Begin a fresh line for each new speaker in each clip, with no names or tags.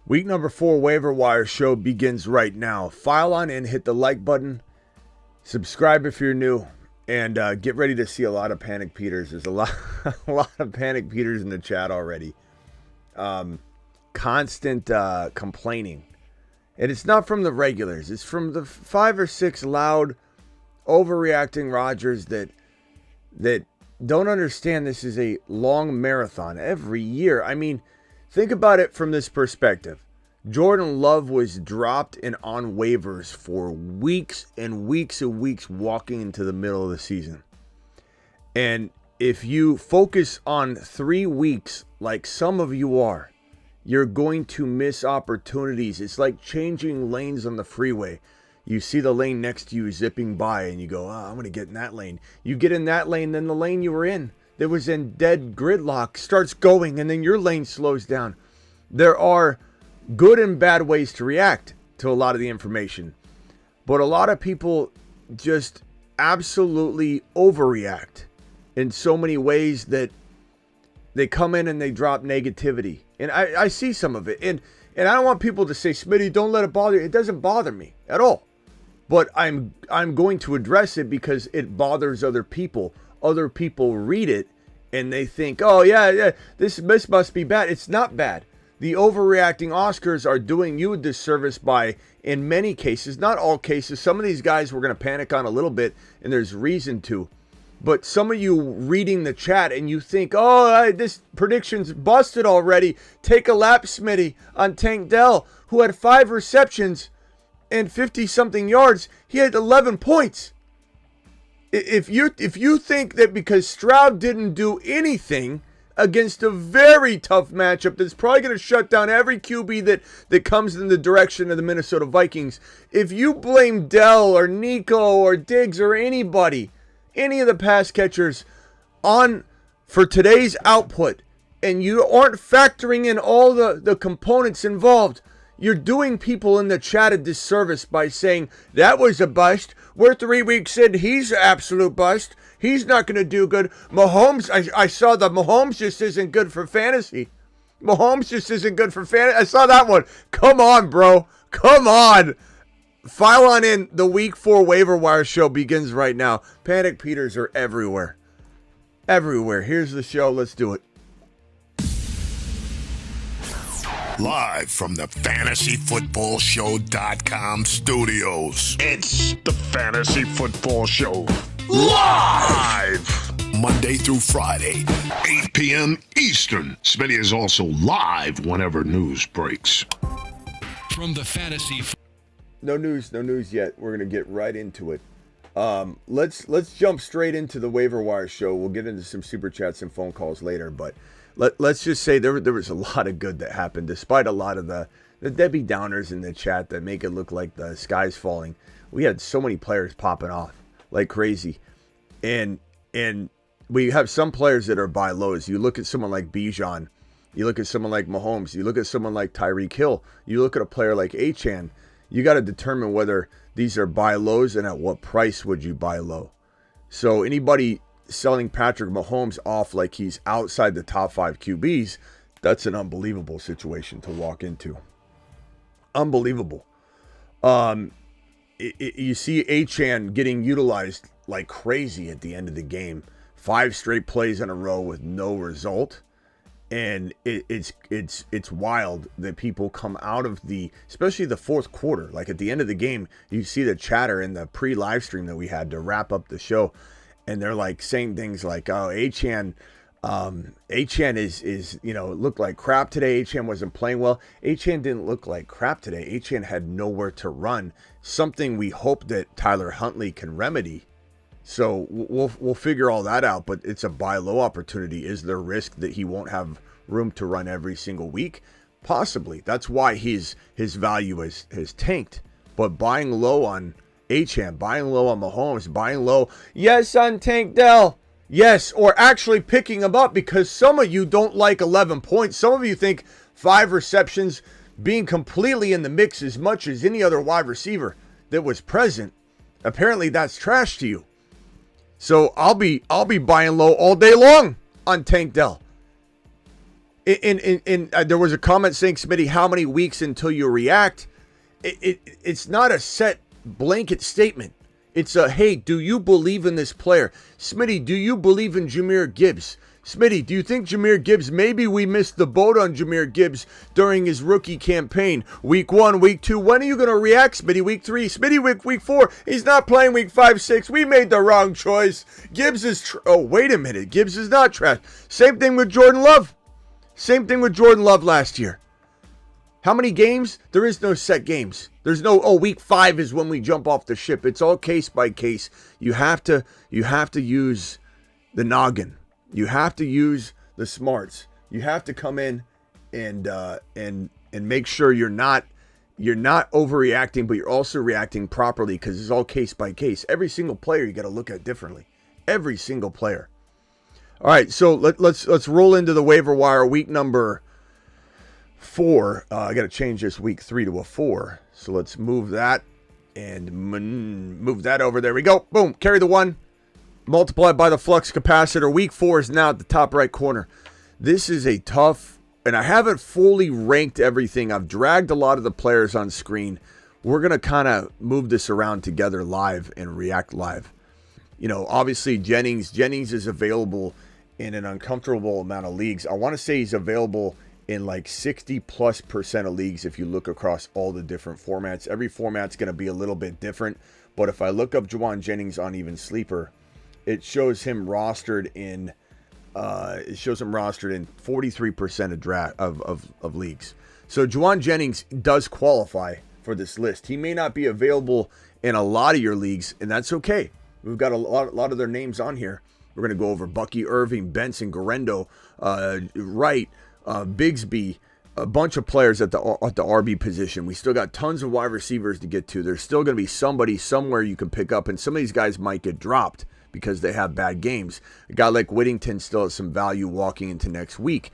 Week number 4 waiver wire show begins right now. File on in, hit the like button, subscribe if you're new, and get ready to see a lot of Panic Peters. There's a lot of Panic Peters in the chat already. Constant complaining. And it's not from the regulars. It's from the 5 or 6 loud, overreacting Rodgers that don't understand this is a long marathon every year. I mean, think about it from this perspective. Jordan Love was dropped and on waivers for weeks and weeks and weeks walking into the middle of the season. And if you focus on 3 weeks like some of you are, you're going to miss opportunities. It's like changing lanes on the freeway. You see the lane next to you zipping by and you go, I'm going to get in that lane. You get in that lane, then the lane you were in that was in dead gridlock starts going, and then your lane slows down. There are good and bad ways to react to a lot of the information, but a lot of people just absolutely overreact in so many ways that they come in and they drop negativity. And I see some of it. And I don't want people to say, Smitty, don't let it bother you. It doesn't bother me at all. But I'm going to address it because it bothers other people. Other people read it and they think, oh, yeah, this must be bad. It's not bad. The overreacting Oscars are doing you a disservice by, in many cases, not all cases, some of these guys we're going to panic on a little bit, and there's reason to. But some of you reading the chat and you think, this prediction's busted already. Take a lap, Smitty, on Tank Dell, who had 5 receptions and 50-something yards. He had 11 points. If you think that because Stroud didn't do anything against a very tough matchup that's probably going to shut down every QB that comes in the direction of the Minnesota Vikings, if you blame Dell or Nico or Diggs or anybody, any of the pass catchers for today's output, and you aren't factoring in all the components involved, you're doing people in the chat a disservice by saying that was a bust. We're 3 weeks in. He's an absolute bust. He's not going to do good. Mahomes, I saw that Mahomes just isn't good for fantasy. Mahomes just isn't good for fantasy. I saw that one. Come on, bro. Come on. File on in. The week 4 waiver wire show begins right now. Panic Peters are everywhere. Everywhere. Here's the show. Let's do it.
Live from the FantasyFootballShow.com studios. It's the Fantasy Football Show. Live! Monday through Friday, 8 p.m. Eastern. Smitty is also live whenever news breaks.
From the Fantasy...
No news yet. We're going to get right into it. Let's jump straight into the waiver wire show. We'll get into some super chats and phone calls later, but let's just say there was a lot of good that happened, despite a lot of the Debbie Downers in the chat that make it look like the sky's falling. We had so many players popping off like crazy, and we have some players that are buy lows. You look at someone like Bijan, you look at someone like Mahomes, you look at someone like Tyreek Hill, you look at a player like Achane. You got to determine whether these are buy lows and at what price would you buy low. So anybody selling Patrick Mahomes off like he's outside the top 5 QBs, that's an unbelievable situation to walk into. Unbelievable. You see Achane getting utilized like crazy at the end of the game. 5 straight plays in a row with no result. And it's wild that people come out of especially the fourth quarter. Like at the end of the game, you see the chatter in the pre-live stream that we had to wrap up the show. And they're like saying things like, oh, Achane is looked like crap today. Achane wasn't playing well. Achane didn't look like crap today. Achane had nowhere to run. Something we hope that Tyler Huntley can remedy. So we'll figure all that out, but it's a buy low opportunity. Is there risk that he won't have room to run every single week? Possibly. That's why his value has tanked. But buying low on Achane, buying low on Mahomes, buying low, yes, on Tank Dell, yes, or actually picking him up because some of you don't like 11 points. Some of you think 5 receptions being completely in the mix as much as any other wide receiver that was present. Apparently that's trash to you. So I'll be buying low all day long on Tank Dell. There was a comment saying, Smitty, how many weeks until you react? It's not a set blanket statement. It's a, hey, do you believe in this player? Smitty, do you believe in Jahmyr Gibbs? Smitty, do you think Jahmyr Gibbs, maybe we missed the boat on Jahmyr Gibbs during his rookie campaign? Week 1, week 2, when are you going to react, Smitty? Week 3, Smitty, week 4, he's not playing week 5, 6, we made the wrong choice. Gibbs is, oh, wait a minute, Gibbs is not trash. Same thing with Jordan Love. Same thing with Jordan Love last year. How many games? There is no set games. There's no, oh, week 5 is when we jump off the ship. It's all case by case. You have to use the noggin. You have to use the smarts. You have to come in and make sure you're not overreacting, but you're also reacting properly, because it's all case by case. Every single player you got to look at differently. Every single player. All right, so let's roll into the waiver wire. Week number 4. I got to change this week 3 to a 4. So let's move that and move that over. There we go. Boom. Carry the 1. Multiplied by the flux capacitor. Week 4 is now at the top right corner. This is a tough, and I haven't fully ranked everything. I've dragged a lot of the players on screen. We're going to kind of move this around together live and react live. You know, obviously Jennings is available in an uncomfortable amount of leagues. I want to say he's available in like 60+% of leagues if you look across all the different formats. Every format's going to be a little bit different, but if I look up Jauan Jennings on Even Sleeper, it shows him rostered in 43% of leagues. So Jauan Jennings does qualify for this list. He may not be available in a lot of your leagues, and that's okay. We've got a lot of their names on here. We're going to go over Bucky Irving, Benson, Garendo, Wright, Bigsby, a bunch of players at the RB position. We still got tons of wide receivers to get to. There's still going to be somebody somewhere you can pick up, and some of these guys might get dropped because they have bad games. A guy like Whittington still has some value walking into next week.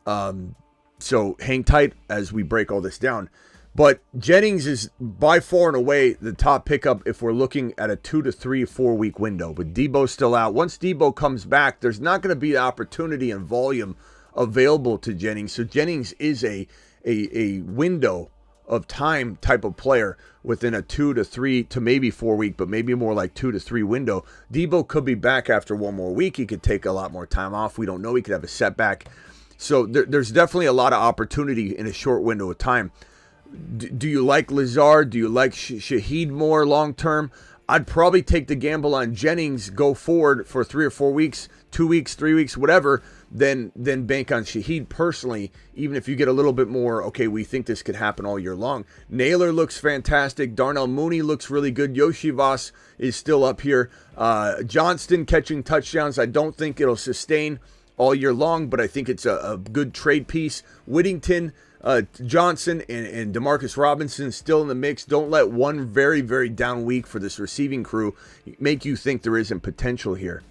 So hang tight as we break all this down. But Jennings is by far and away the top pickup if we're looking at a 2 to 3, 4 week window. With Debo still out, once Debo comes back, there's not going to be the opportunity and volume available to Jennings. So Jennings is a window of time type of player within a 2 to 3 to maybe 4 week, but maybe more like 2 to 3 window. Debo could be back after one more week. He could take a lot more time off. We don't know. He could have a setback. So there's definitely a lot of opportunity in a short window of time. Do you like Lazard? Do you like Shaheed more long term? I'd probably take the gamble on Jennings, go forward for 3 or 4 weeks, 2 weeks, 3 weeks, whatever, then bank on Shaheed personally, even if you get a little bit more, okay, we think this could happen all year long. Naylor looks fantastic. Darnell Mooney looks really good. Yoshi Voss is still up here. Johnston catching touchdowns. I don't think it'll sustain all year long, but I think it's a good trade piece. Whittington, Johnson, and Demarcus Robinson still in the mix. Don't let one very, very down week for this receiving crew make you think there isn't potential here.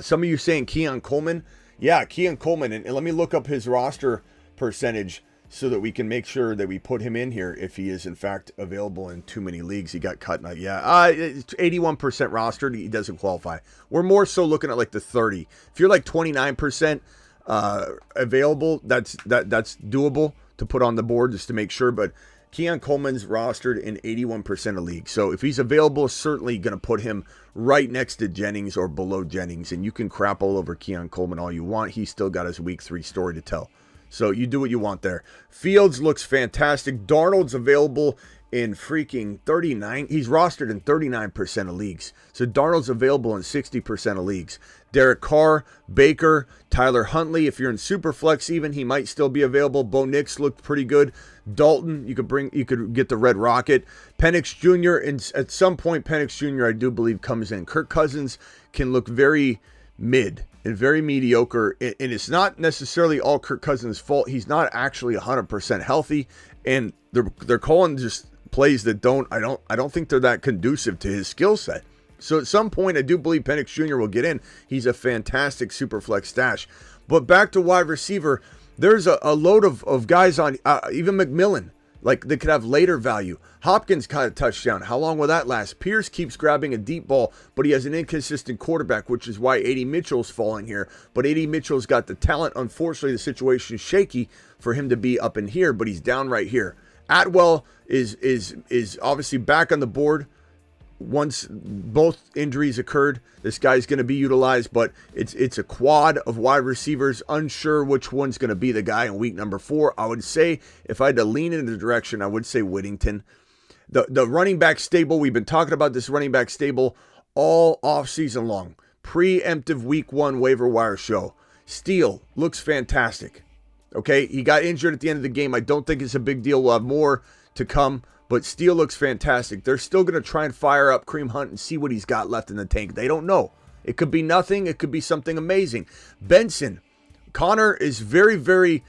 Some of you saying Keon Coleman. Yeah, Keon Coleman. And let me look up his roster percentage so that we can make sure that we put him in here if he is, in fact, available in too many leagues. He got cut. It's 81% rostered. He doesn't qualify. We're more so looking at like the 30. If you're like 29%, available, that's doable to put on the board just to make sure. But Keon Coleman's rostered in 81% of leagues, so if he's available, certainly going to put him right next to Jennings or below Jennings. And you can crap all over Keon Coleman all you want. He's still got his week 3 story to tell, so you do what you want there. Fields looks fantastic. Darnold's available in freaking 39. He's rostered in 39% of leagues. So Darnold's available in 60% of leagues. Derek Carr, Baker, Tyler Huntley. If you're in Superflex even, he might still be available. Bo Nix looked pretty good. Dalton, you could get the Red Rocket. Penix Jr., and at some point Penix Jr. I do believe comes in. Kirk Cousins can look very mid and very mediocre, and it's not necessarily all Kirk Cousins' fault. He's not actually 100% healthy, and they're calling just plays that I don't think they're that conducive to his skill set. So at some point, I do believe Penix Jr. will get in. He's a fantastic super flex stash. But back to wide receiver, there's a load of guys on, even McMillan. Like, they could have later value. Hopkins caught a touchdown. How long will that last? Pierce keeps grabbing a deep ball, but he has an inconsistent quarterback, which is why A.D. Mitchell's falling here. But A.D. Mitchell's got the talent. Unfortunately, the situation is shaky for him to be up in here, but he's down right here. Atwell is obviously back on the board. Once both injuries occurred, this guy's going to be utilized, but it's a quad of wide receivers. Unsure which one's going to be the guy in week number 4. I would say, if I had to lean in the direction, I would say Whittington. The running back stable, we've been talking about this running back stable all offseason long. Preemptive week 1 waiver wire show. Steele looks fantastic. Okay, he got injured at the end of the game. I don't think it's a big deal. We'll have more to come. But Steele looks fantastic. They're still going to try and fire up Kareem Hunt and see what he's got left in the tank. They don't know. It could be nothing. It could be something amazing. Benson. Connor is very, very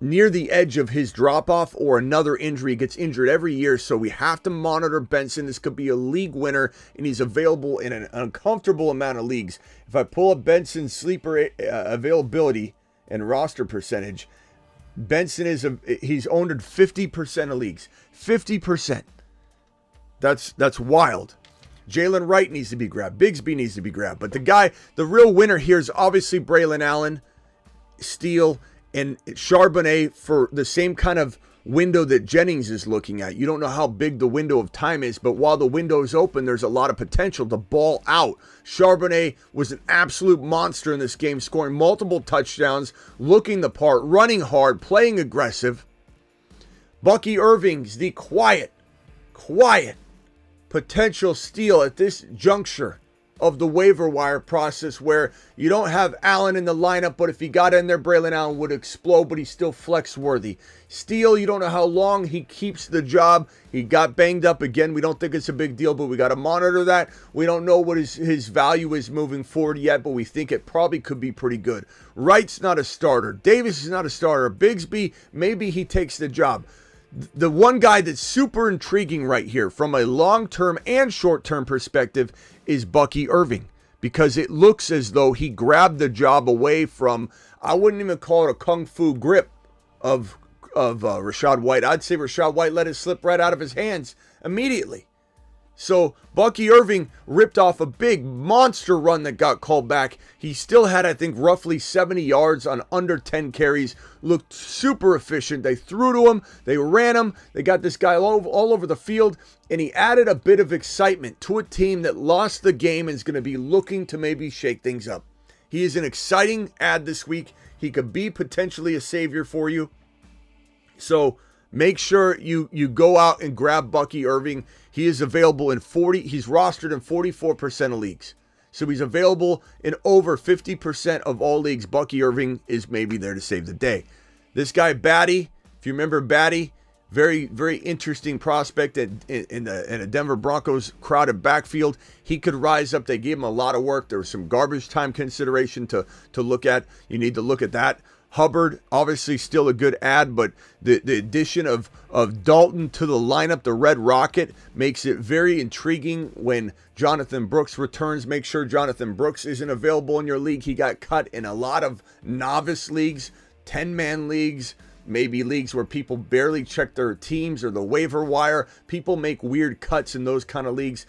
near the edge of his drop-off or another injury. He gets injured every year, so we have to monitor Benson. This could be a league winner, and he's available in an uncomfortable amount of leagues. If I pull up Benson's sleeper availability and roster percentage, Benson he's owned in 50% of leagues. 50%. That's wild. Jalen Wright needs to be grabbed. Bigsby needs to be grabbed. But the real winner here is obviously Braylon Allen, Steele, and Charbonnet for the same kind of window that Jennings is looking at. You don't know how big the window of time is, but while the window is open, there's a lot of potential to ball out. Charbonnet was an absolute monster in this game, scoring multiple touchdowns, looking the part, running hard, playing aggressive. Bucky Irving's the quiet potential steal at this juncture of the waiver wire process, where you don't have Allen in the lineup, but if he got in there, Braylon Allen would explode, but he's still flex worthy. Steele, you don't know how long he keeps the job. He got banged up again. We don't think it's a big deal, but we got to monitor that. We don't know what his value is moving forward yet, but we think it probably could be pretty good. Wright's not a starter. Davis is not a starter. Bigsby, maybe he takes the job. The one guy that's super intriguing right here from a long-term and short-term perspective is Bucky Irving, because it looks as though he grabbed the job away from, I wouldn't even call it a kung fu grip of Rachaad White. I'd say Rachaad White let it slip right out of his hands immediately. So Bucky Irving ripped off a big monster run that got called back. He still had, I think, roughly 70 yards on under 10 carries. Looked super efficient. They threw to him. They ran him. They got this guy all over the field. And he added a bit of excitement to a team that lost the game and is going to be looking to maybe shake things up. He is an exciting add this week. He could be potentially a savior for you. So make sure you go out and grab Bucky Irving. He is available in he's rostered in 44% of leagues. So he's available in over 50% of all leagues. Bucky Irving is maybe there to save the day. This guy, Batty, if you remember Batty, very, very interesting prospect in a Denver Broncos crowded backfield. He could rise up. They gave him a lot of work. There was some garbage time consideration to look at. You need to look at that. Hubbard, obviously still a good add, but the addition of Dalton to the lineup, the Red Rocket, makes it very intriguing when Jonathan Brooks returns. Make sure Jonathan Brooks isn't available in your league. He got cut in a lot of novice leagues, 10-man leagues, maybe leagues where people barely check their teams or the waiver wire. People make weird cuts in those kind of leagues.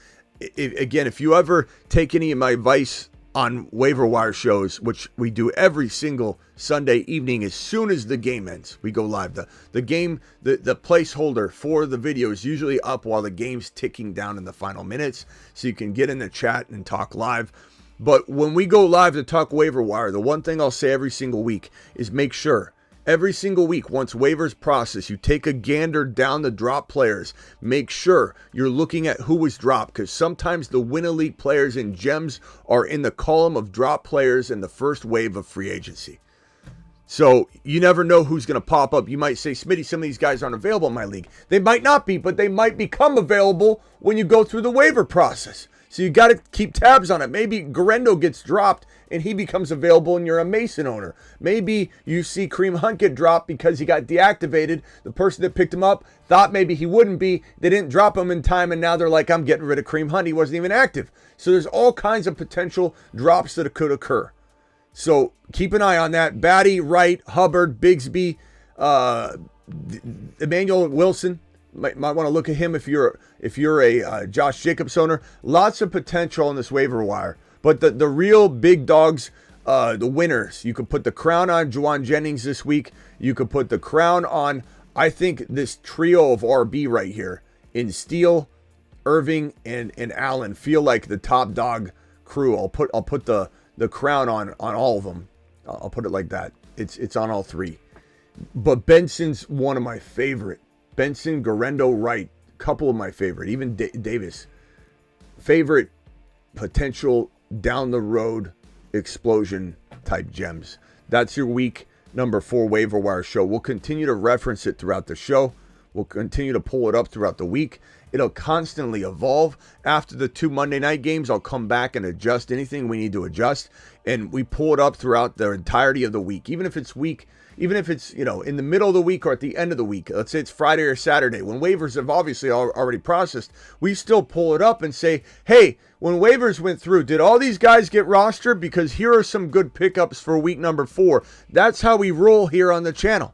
Again, if you ever take any of my advice on waiver wire shows, which we do every single Sunday evening as soon as the game ends, we go live. The game, the placeholder for the video is usually up while the game's ticking down in the final minutes, so you can get in the chat and talk live. But when we go live to talk waiver wire, the one thing I'll say every single week is make sure every single week, once waivers process, you take a gander down the drop players. Make sure you're looking at who was dropped, because sometimes the win elite players and gems are in the column of drop players in the first wave of free agency. So you never know who's going to pop up. You might say, Smitty, some of these guys aren't available in my league. They might not be, but they might become available when you go through the waiver process. So you got to keep tabs on it. Maybe Garendo gets dropped and he becomes available and you're a Mason owner. Maybe you see Kareem Hunt get dropped because he got deactivated. The person that picked him up thought maybe he wouldn't be. They didn't drop him in time, and now they're like, I'm getting rid of Kareem Hunt. He wasn't even active. So there's all kinds of potential drops that could occur. So keep an eye on that. Batty, Wright, Hubbard, Bigsby, Emmanuel Wilson, Might want to look at him if you're a Josh Jacobs owner. Lots of potential on this waiver wire. But the real big dogs, the winners, you could put the crown on Juwan Jennings this week. You could put the crown on, I think, this trio of RB right here in Steele, Irving, and Allen feel like the top dog crew. I'll put the crown on all of them. I'll put it like that. It's on all three. But Benson's one of my favorite. Benson, Garendo, Wright, couple of my favorite. Even Davis, favorite potential down the road explosion type gems. That's your week number 4 waiver wire show. We'll continue to reference it throughout the show. We'll continue to pull it up throughout the week. It'll constantly evolve. After the 2 Monday night games, I'll come back and adjust anything we need to adjust. And we pull it up throughout the entirety of the week. Even if it's in the middle of the week or at the end of the week, let's say it's Friday or Saturday, when waivers have obviously already processed, we still pull it up and say, hey, when waivers went through, did all these guys get rostered? Because here are some good pickups for week number 4. That's how we roll here on the channel.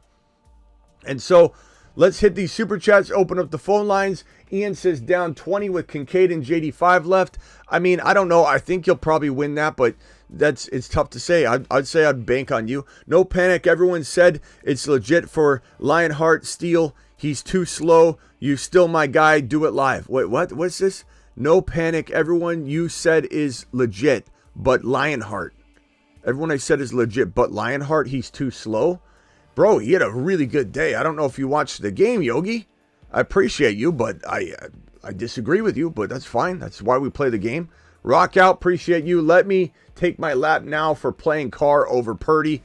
And so let's hit these super chats, open up the phone lines. Ian says down 20 with Kincaid and JD5 left. I mean, I don't know. I think you'll probably win that, but it's tough to say. I'd say I'd bank on you. No panic. Everyone said it's legit for Lionheart Steele. He's too slow. You still my guy. Do it live. Wait, what? What's this? No panic. Everyone you said is legit, but Lionheart. Everyone I said is legit, but Lionheart, he's too slow. Bro, he had a really good day. I don't know if you watched the game, Yogi. I appreciate you, but I disagree with you, but that's fine. That's why we play the game. Rock out, appreciate you. Let me take my lap now for playing Carr over Purdy.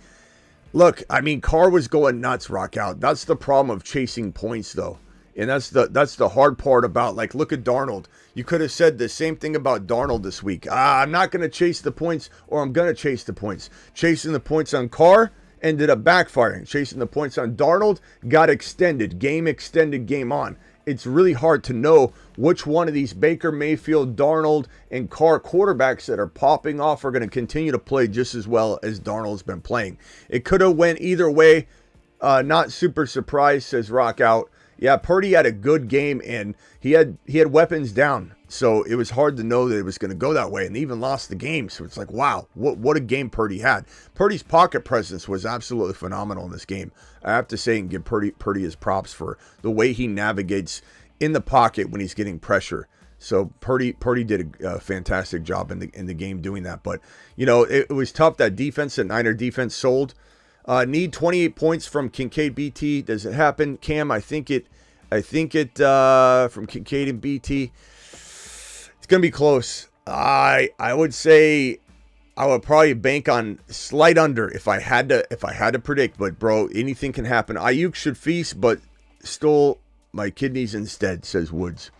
Look, I mean, Carr was going nuts, rock out. That's the problem of chasing points, though. And that's the hard part about, like, look at Darnold. You could have said the same thing about Darnold this week. I'm not going to chase the points, or I'm going to chase the points. Chasing the points on Carr ended up backfiring. Chasing the points on Darnold got extended, game on. It's really hard to know which one of these Baker Mayfield, Darnold, and Carr quarterbacks that are popping off are going to continue to play just as well as Darnold's been playing. It could have went either way. Not super surprised, says Rock Out. Yeah, Purdy had a good game, and he had weapons down. So it was hard to know that it was going to go that way, and they even lost the game. So it's like, wow, what a game Purdy had. Purdy's pocket presence was absolutely phenomenal in this game. I have to say and give Purdy his props for the way he navigates in the pocket when he's getting pressure. So Purdy did a fantastic job in the game doing that. But, you know, it was tough. That defense, that Niner defense sold. Need 28 points from Kincaid BT. Does it happen? Cam, I think it from Kincaid and BT. It's going to be close. I would say I would probably bank on slight under if I had to predict, but bro, anything can happen. Ayuk should feast, but stole my kidneys instead, says Woods.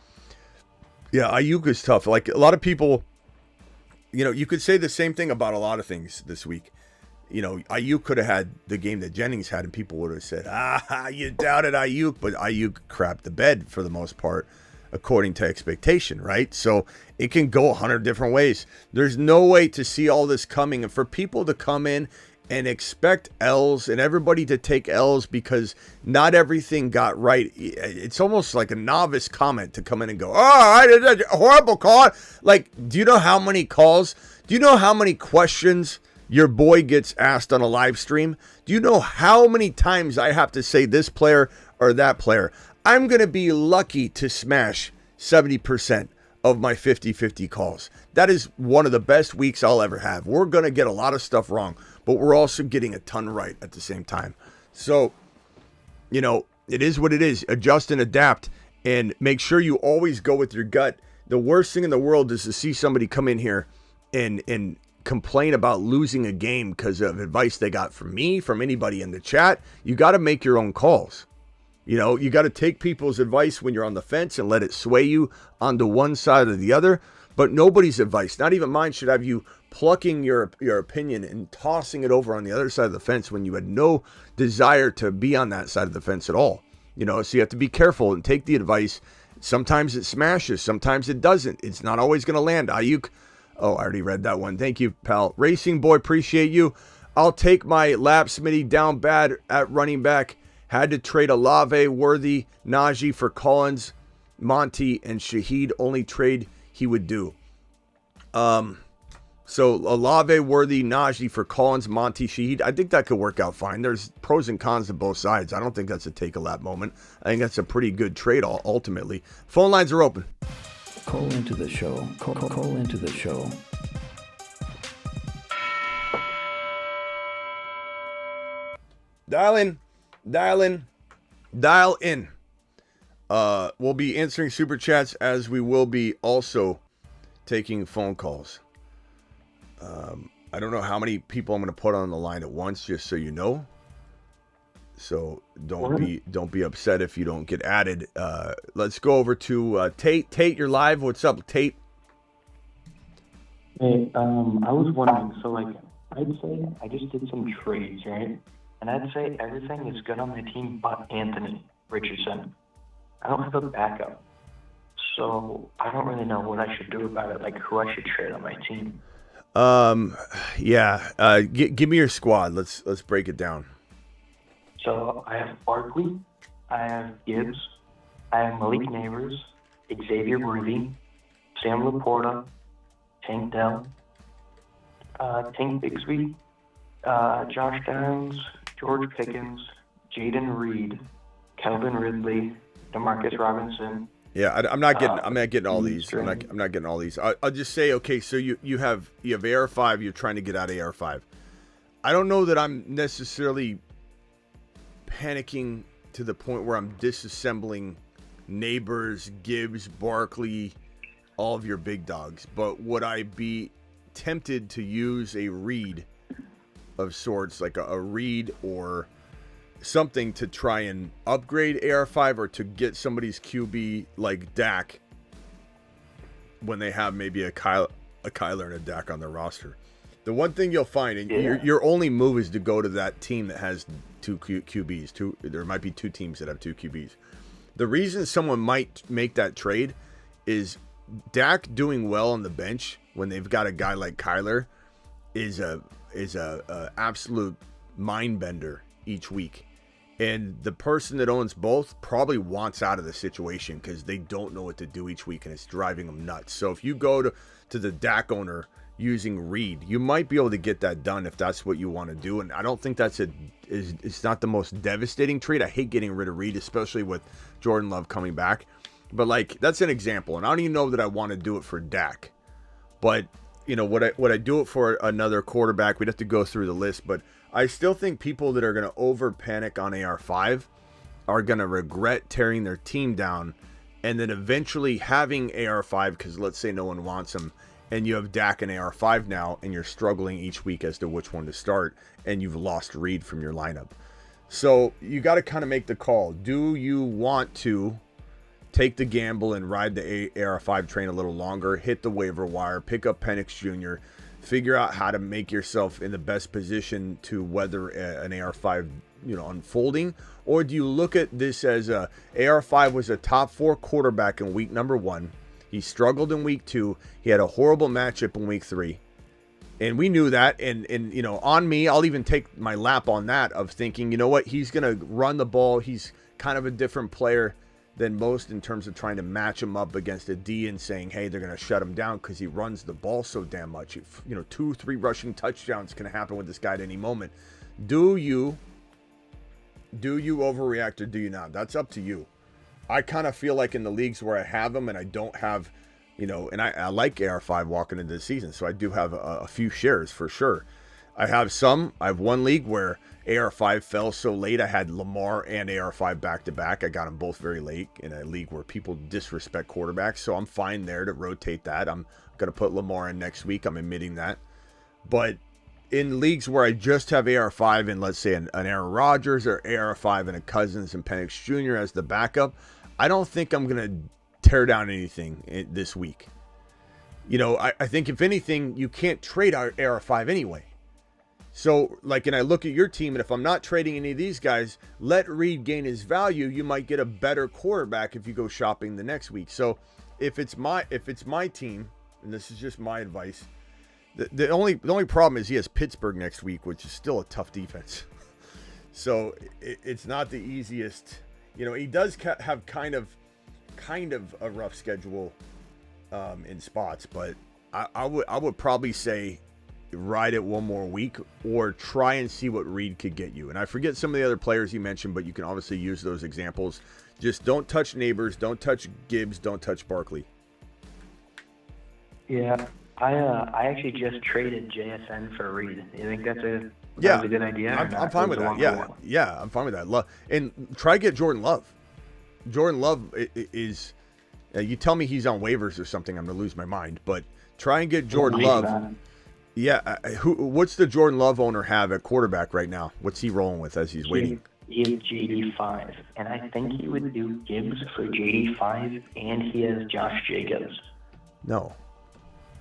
Yeah, Ayuk is tough. Like a lot of people, you know, you could say the same thing about a lot of things this week. You know, Ayuk could have had the game that Jennings had, and people would have said, you doubted Ayuk, but Ayuk crapped the bed for the most part, according to expectation, right? So it can go 100 different ways. There's no way to see all this coming, and for people to come in and expect L's and everybody to take L's because not everything got right. It's almost like a novice comment to come in and go, I did a horrible call. Like, do you know how many calls? Do you know how many questions your boy gets asked on a live stream? Do you know how many times I have to say this player or that player? I'm going to be lucky to smash 70% of my 50-50 calls. That is one of the best weeks I'll ever have. We're going to get a lot of stuff wrong, but we're also getting a ton right at the same time. So, you know, it is what it is. Adjust and adapt, and make sure you always go with your gut. The worst thing in the world is to see somebody come in here and complain about losing a game because of advice they got from me, from anybody in the chat. You got to make your own calls. You know, you got to take people's advice when you're on the fence and let it sway you onto one side or the other. But nobody's advice, not even mine, should have you plucking your opinion and tossing it over on the other side of the fence when you had no desire to be on that side of the fence at all. You know, so you have to be careful and take the advice. Sometimes it smashes, sometimes it doesn't. It's not always going to land. Ayuk. Oh, I already read that one. Thank you, pal. Racing Boy, appreciate you. I'll take my lap, Smitty, down bad at running back. Had to trade Olave, Worthy, Najee for Collins, Monty, and Shaheed. Only trade he would do. So Olave, Worthy, Najee for Collins, Monty, Shaheed. I think that could work out fine. There's pros and cons to both sides. I don't think that's a take-a-lap moment. I think that's a pretty good trade ultimately. Phone lines are open.
Call into the show. Call into the show.
Dial in. Dial in. We'll be answering super chats as we will be also taking phone calls. I don't know how many people I'm going to put on the line at once, just so you know. So don't be upset if you don't get added. Let's go over to Tate. Tate, you're live. What's up, Tate?
Hey, I was wondering, so like, I'd say I just did some trades, right? And I'd say everything is good on my team but Anthony Richardson. I don't have a backup. So I don't really know what I should do about it, like who I should trade on my team.
Give me your squad. Let's break it down.
So I have Barkley, I have Gibbs, I have Malik Neighbors, Xavier Worthy, Sam Laporta, Tank Dell, Tank Bigsby, Josh Downs, George Pickens, Jaden Reed, Calvin Ridley, Demarcus Robinson.
Yeah, I'm not getting all these. I'm not getting all these. I'll just say, okay, so you have AR5. You're trying to get out of AR5. I don't know that I'm necessarily panicking to the point where I'm disassembling Neighbors, Gibbs, Barkley, all of your big dogs. But would I be tempted to use a read of sorts, like a read or something to try and upgrade AR5 or to get somebody's QB like Dak when they have maybe a Kyler and a Dak on their roster? The one thing you'll find, and your only move is to go to that team that has two QBs. There might be two teams that have two QBs. The reason someone might make that trade is Dak doing well on the bench when they've got a guy like Kyler is a absolute mind bender each week. And the person that owns both probably wants out of the situation because they don't know what to do each week and it's driving them nuts. So if you go to the Dak owner using Reed, you might be able to get that done if that's what you want to do. And I don't think it's not the most devastating trade. I hate getting rid of Reed, especially with Jordan Love coming back. But like, that's an example. And I don't even know that I want to do it for Dak. But you know, would I do it for another quarterback? We'd have to go through the list, but I still think people that are going to over panic on AR5 are going to regret tearing their team down and then eventually having AR5 because let's say no one wants him and you have Dak and AR5 now and you're struggling each week as to which one to start and you've lost Reed from your lineup. So you got to kind of make the call. Do you want to take the gamble and ride the AR5 train a little longer, hit the waiver wire, pick up Penix Jr., figure out how to make yourself in the best position to weather an AR5, unfolding? Or do you look at this as AR5 was a top 4 quarterback in week number 1. He struggled in week 2. He had a horrible matchup in week 3. And we knew that. And on me, I'll even take my lap on that of thinking, you know what, he's going to run the ball. He's kind of a different player than most in terms of trying to match him up against a D and saying, hey, they're going to shut him down because he runs the ball so damn much. 2-3 rushing touchdowns can happen with this guy at any moment. Do you overreact or do you not? That's up to you. I kind of feel like in the leagues where I have him and I don't have, and I like AR5 walking into the season, so I do have a few shares for sure. I have one league where AR5 fell so late I had Lamar and AR5 back-to-back. I got them both very late in a league where people disrespect quarterbacks, so I'm fine there to rotate that. I'm going to put Lamar in next week. I'm admitting that. But in leagues where I just have AR5 and let's say an Aaron Rodgers or AR5 and a Cousins and Penix Jr. as the backup, I don't think I'm going to tear down anything this week. I think if anything, you can't trade our AR5 anyway. So, and I look at your team, and if I'm not trading any of these guys, let Reed gain his value. You might get a better quarterback if you go shopping the next week. So, if it's my team, and this is just my advice, the only problem is he has Pittsburgh next week, which is still a tough defense. So it's not the easiest. He does have kind of a rough schedule in spots, but I would probably say ride it one more week or try and see what Reed could get you. And I forget some of the other players you mentioned, but you can obviously use those examples. Just don't touch Neighbors, don't touch Gibbs, don't touch Barkley.
Yeah, I actually just traded JSN for Reed. You think that's a good idea?
I'm fine with that. Yeah, I'm fine with that. And try to get Jordan Love. Jordan Love is. You tell me he's on waivers or something, I'm gonna lose my mind. But try and get Jordan Love. Yeah, what's the Jordan Love owner have at quarterback right now? What's he rolling with as he's waiting?
He has JD5, and I think he would do Gibbs for JD5, and he has Josh Jacobs.
No,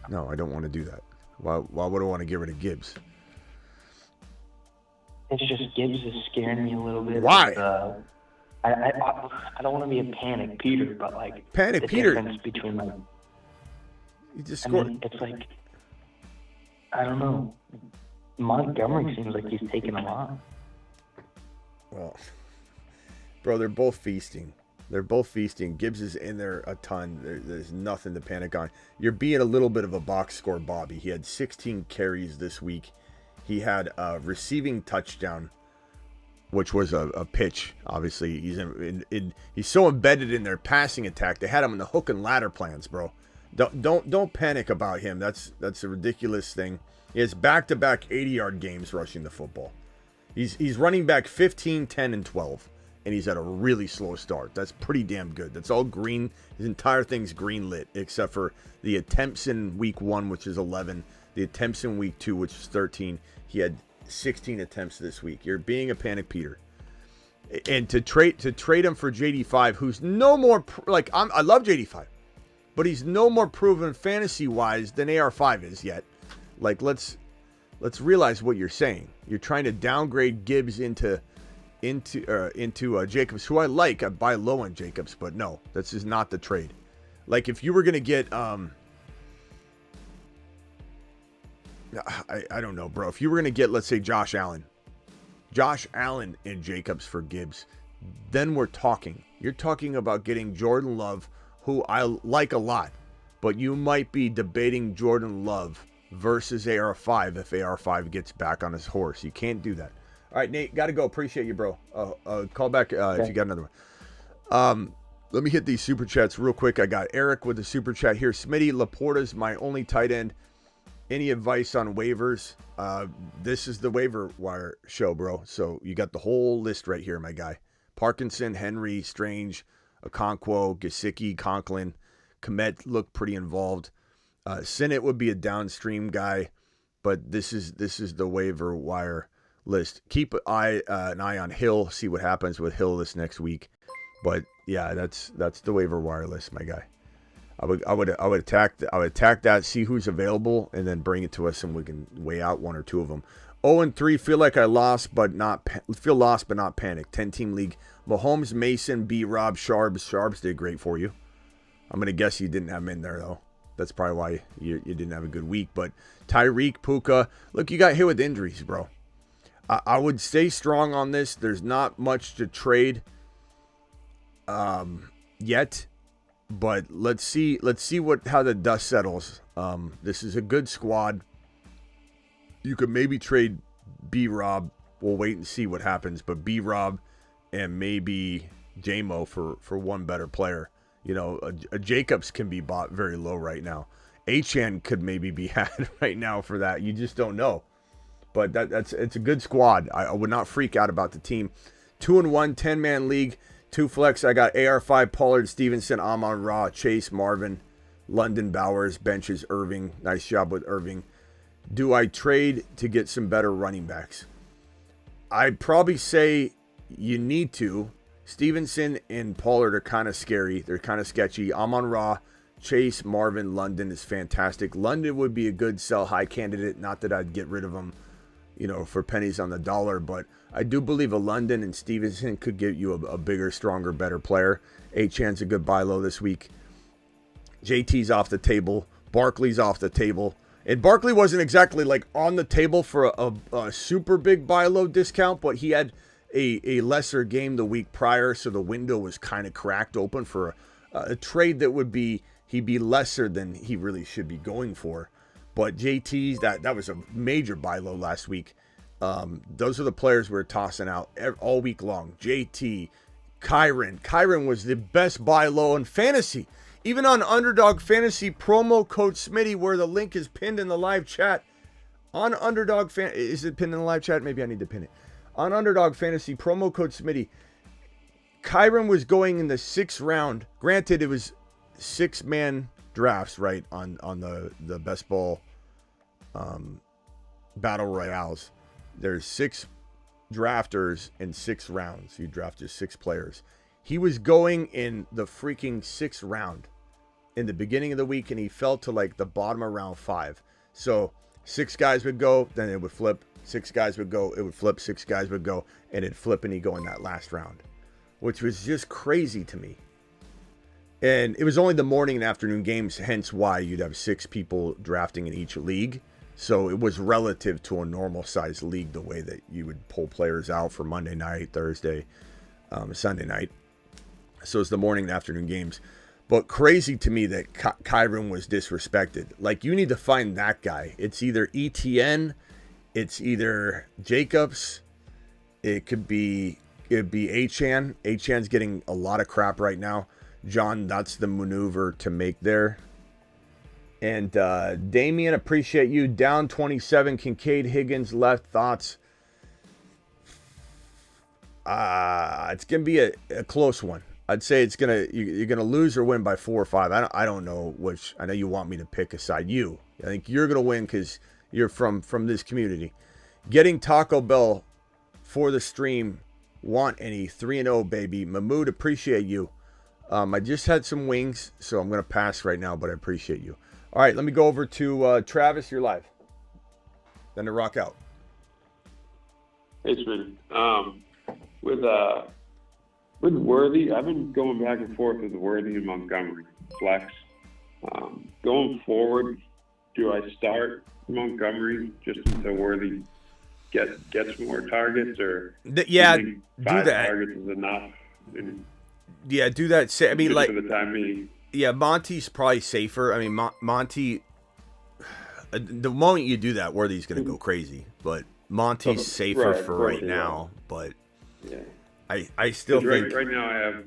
I don't want to do that. Why would I want to get rid of Gibbs?
It's just Gibbs is scaring me a little bit.
Why?
I don't want to be a panic Peter, but like
panic
the
Peter.
difference between like
he just scored.
I mean, it's like I don't know. Montgomery seems like he's taking a lot.
Well, bro, they're both feasting. Gibbs is in there a ton. There's nothing to panic on. You're being a little bit of a box score, Bobby. He had 16 carries this week. He had a receiving touchdown, which was a pitch. Obviously, he's so embedded in their passing attack. They had him in the hook and ladder plans, bro. Don't panic about him. That's a ridiculous thing. He has back-to-back 80-yard games rushing the football. He's running back 15, 10, and 12, and he's at a really slow start. That's pretty damn good. That's all green. His entire thing's green lit, except for the attempts in week 1, which is 11, the attempts in week 2, which is 13. He had 16 attempts this week. You're being a panic Peter. And to trade him for JD5, who's no more I love JD5, but he's no more proven fantasy-wise than AR5 is yet. Like, let's realize what you're saying. You're trying to downgrade Gibbs into Jacobs, who I like. I buy low on Jacobs, but no, this is not the trade. Like, if you were gonna get I don't know, bro. If you were gonna get, let's say, Josh Allen and Jacobs for Gibbs, then we're talking. You're talking about getting Jordan Love, who I like a lot, but you might be debating Jordan Love versus AR5 if AR5 gets back on his horse. You can't do that. All right, Nate, got to go. Appreciate you, bro. Call back if you got another one. Let me hit these super chats real quick. I got Eric with the super chat here. Smitty, Laporta's my only tight end. Any advice on waivers? This is the waiver wire show, bro. So you got the whole list right here, my guy. Parkinson, Henry, Strange, Okonkwo, Gesicki, Conklin. Komet looked pretty involved. Sinnott would be a downstream guy, but this is the waiver wire list. Keep an eye on Hill. See what happens with Hill this next week. But yeah, that's the waiver wire list, my guy. I would attack that, see who's available, and then bring it to us, and we can weigh out one or two of them. 0-3, feel like I lost, but not panic. 10-team league. Mahomes, Mason, B. Rob, Sharbs did great for you. I'm gonna guess you didn't have him in there though. That's probably why you didn't have a good week. But Tyreek, Puka, look, you got hit with injuries, bro. I would stay strong on this. There's not much to trade yet, but let's see how the dust settles. This is a good squad. You could maybe trade B-Rob. We'll wait and see what happens. But B-Rob and maybe J-Mo for one better player. You know, a Jacobs can be bought very low right now. Achane could maybe be had right now for that. You just don't know. But it's a good squad. I would not freak out about the team. 2-1, 10-man league. 2 flex. I got AR5, Pollard, Stevenson, Amon-Ra, Chase, Marvin, London, Bowers, benches, Irving. Nice job with Irving. Do I trade to get some better running backs? I'd probably say you need to. Stevenson and Pollard are kind of scary. They're kind of sketchy. Amon-Ra, Chase, Marvin, London is fantastic. London would be a good sell high candidate. Not that I'd get rid of him, for pennies on the dollar, but I do believe a London and Stevenson could get you a bigger, stronger, better player. Achane's a good buy low this week. JT's off the table. Barkley's off the table. And Barkley wasn't exactly like on the table for a super big buy low discount, but he had a lesser game the week prior, so the window was kind of cracked open for a trade that would be he'd be lesser than he really should be going for. But JT's that was a major buy low last week. Those are the players we're tossing out all week long. JT, Kyron. Kyron was the best buy low in fantasy. Even on Underdog Fantasy, promo code Smitty, where the link is pinned in the live chat. On Underdog is it pinned in the live chat? Maybe I need to pin it. On Underdog Fantasy, promo code Smitty. Kyron was going in the 6th round. Granted, it was 6-man drafts, right, on the best ball battle royales. There's 6 drafters in 6 rounds. You draft just 6 players. He was going in the freaking 6th round in the beginning of the week, and he fell to like the bottom of round 5. So 6 guys would go, then it would flip. 6 guys would go, it would flip. 6 guys would go, and it'd flip, and he'd go in that last round, which was just crazy to me. And it was only the morning and afternoon games, hence why you'd have 6 people drafting in each league. So it was relative to a normal sized league, the way that you would pull players out for Monday night, Thursday, Sunday night. So it's the morning and afternoon games. But crazy to me that Kyron was disrespected. Like, you need to find that guy. It's either ETN, it's either Jacobs, it could be Achan. Achan's getting a lot of crap right now. John, that's the maneuver to make there. And Damian, appreciate you. Down 27. Kincaid, Higgins, left. Thoughts? It's going to be a close one. I'd say you're gonna lose or win by 4 or 5. I don't know which. I know you want me to pick a side. I think you're gonna win because you're from this community. Getting Taco Bell for the stream. Want any 3-0, baby. Mahmood, appreciate you. I just had some wings, so I'm gonna pass right now, but I appreciate you. All right, let me go over to Travis. You're live. Then to rock out.
Hey, Smitty. With Worthy, I've been going back and forth with Worthy and Montgomery flex. Going forward, do I start Montgomery just until Worthy gets more targets, or
yeah,
do
5 that.
Targets is enough?
Yeah, do that. I mean, like,
for the time being. Yeah,
Monty's probably safer. I mean, Monty. The moment you do that, Worthy's going to go crazy. But Monty's safer for right now. But
yeah.
I still think
right now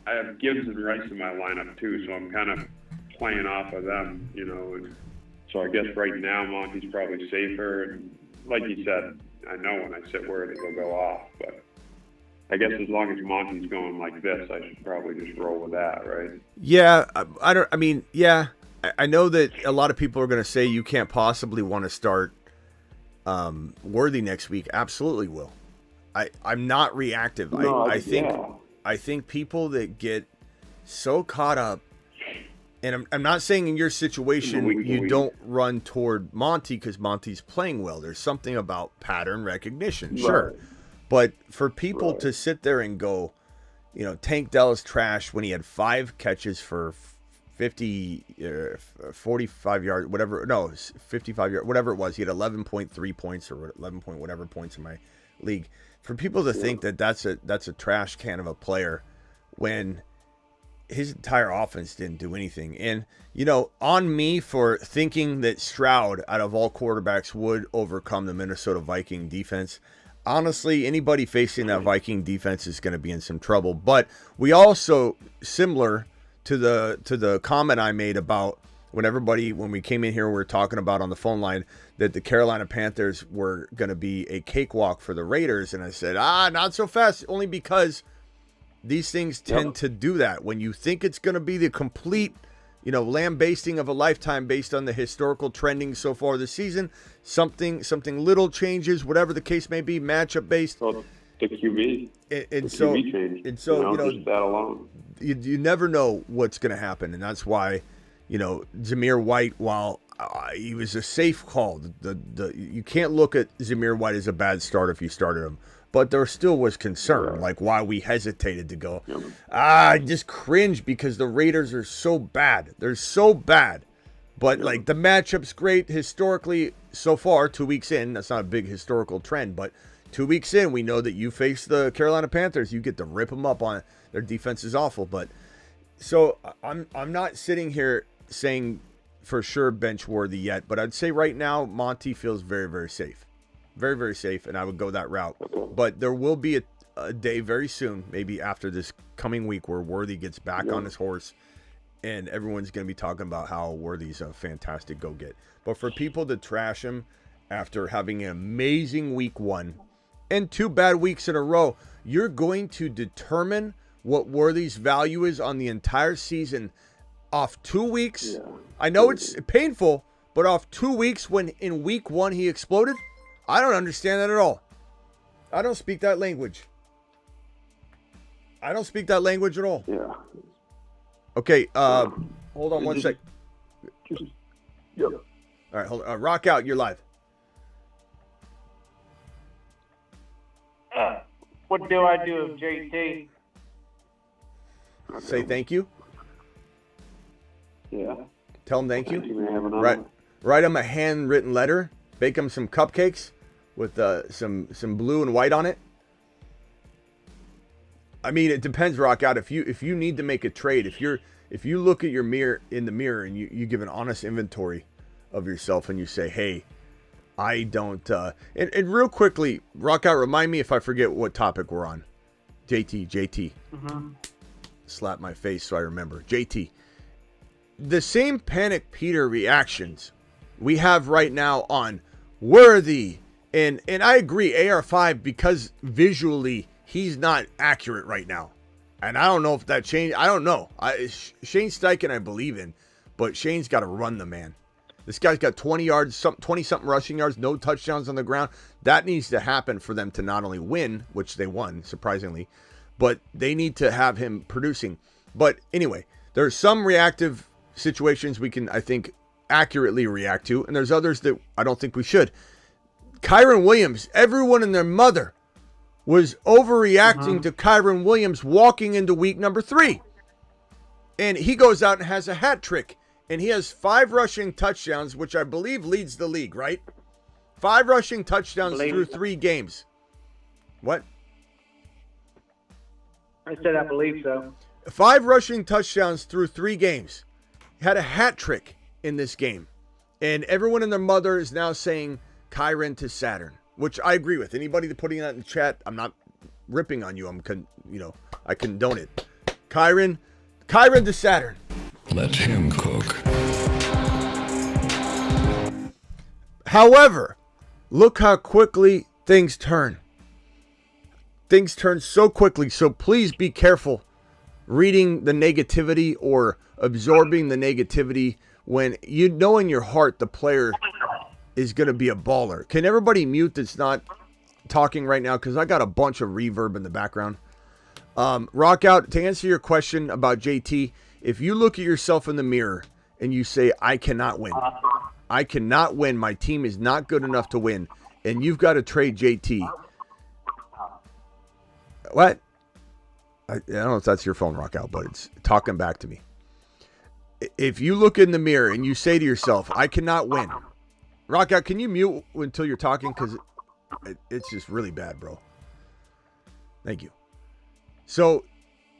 I have Gibbs and Rice in my lineup too, so I'm kind of playing off of them, and so I guess right now Monty's probably safer, and like you said, I know when I sit Worthy he'll go off, but I guess as long as Monty's going like this, I should probably just roll with that, right?
Yeah, I know that a lot of people are going to say you can't possibly want to start Worthy next week. Absolutely will. I'm not reactive.
No,
I think people that get so caught up, and I'm not saying in your situation you don't run toward Monty because Monty's playing well. There's something about pattern recognition, sure.
Right.
But for people to sit there and go, Tank Dell's trash when he had 5 catches for 45 yards, 55 yards, whatever it was. He had 11.3 points or 11 point whatever points in my league. For people to think that that's a trash can of a player when his entire offense didn't do anything. And, on me for thinking that Stroud, out of all quarterbacks, would overcome the Minnesota Viking defense. Honestly, anybody facing that Viking defense is going to be in some trouble. But we also, similar to the comment I made about when we came in here, we were talking about on the phone line that the Carolina Panthers were going to be a cakewalk for the Raiders. And I said, not so fast, only because these things tend to do that. When you think it's going to be the complete, lambasting of a lifetime based on the historical trending so far this season, something little changes, whatever the case may be, matchup based.
Well, the QB.
QB
change.
And so,
just that alone.
You never know what's going to happen. And that's why, Zamir White, while he was a safe call, you can't look at Zamir White as a bad start if you started him. But there still was concern, like why we hesitated to go. I just cringe because the Raiders are so bad. They're so bad. But like the matchup's great historically so far, 2 weeks in. That's not a big historical trend, but 2 weeks in, we know that you face the Carolina Panthers. You get to rip them up on it. Their defense is awful. But so I'm not sitting here saying for sure bench worthy yet, but I'd say right now Monty feels very, very safe. Very, very safe, and I would go that route. But there will be a day very soon, maybe after this coming week, where Worthy gets back on his horse, and everyone's going to be talking about how Worthy's a fantastic go-get. But for people to trash him after having an amazing week 1 and 2 bad weeks in a row, you're going to determine what Worthy's value is on the entire season off 2 weeks. I know it's painful, but off 2 weeks when in week 1 he exploded, I don't understand that at all. I don't speak that language. I don't speak that language at all.
Yeah.
Okay, hold on one sec.
Yep.
All right, hold on. Rock out, you're live.
What do I do with JT?
Say thank you.
Yeah.
Tell him thank you.
You may have another one.
Write him a handwritten letter. Bake him some cupcakes with some blue and white on it. I mean, it depends, Rock Out. If you need to make a trade, if you look at your mirror in the mirror and you give an honest inventory of yourself and you say, hey, I don't and real quickly, Rock Out, remind me if I forget what topic we're on. JT.
Mm-hmm.
Slap my face so I remember. JT. The same Panic Peter reactions we have right now on Worthy, and I agree, AR5, because visually he's not accurate right now. And I don't know if that changed. I don't know. Shane Steichen I believe in, but Shane's got to run the man. This guy's got 20-something rushing yards, no touchdowns on the ground. That needs to happen for them to not only win, which they won, surprisingly, but they need to have him producing. But anyway, there are some reactive situations we can, I think, accurately react to, and there's others that I don't think we should. Kyron Williams, everyone and their mother was overreacting to Kyron Williams walking into week number 3. And he goes out and has a hat trick. And he has 5 rushing touchdowns, which I believe leads the league, right? 5 rushing touchdowns through 3 games. What?
I said I believe so.
5 rushing touchdowns through 3 games. He had a hat trick in this game. And everyone and their mother is now saying Kyron to Saturn, which I agree with. Anybody that putting that in the chat, I'm not ripping on you. I condone it. Kyron to Saturn.
Let him cook.
However, look how quickly things turn. Things turn so quickly, so please be careful reading the negativity or absorbing the negativity when you know in your heart the player is going to be a baller. Can everybody mute that's not talking right now? Because I got a bunch of reverb in the background. Rock Out, to answer your question about JT, if you look at yourself in the mirror and you say, I cannot win. I cannot win. My team is not good enough to win. And you've got to trade JT. What? I don't know if that's your phone, Rock Out, but it's talking back to me. If you look in the mirror and you say to yourself, I cannot win. Rock Out, can you mute until you're talking? Because it's just really bad, bro. Thank you. So,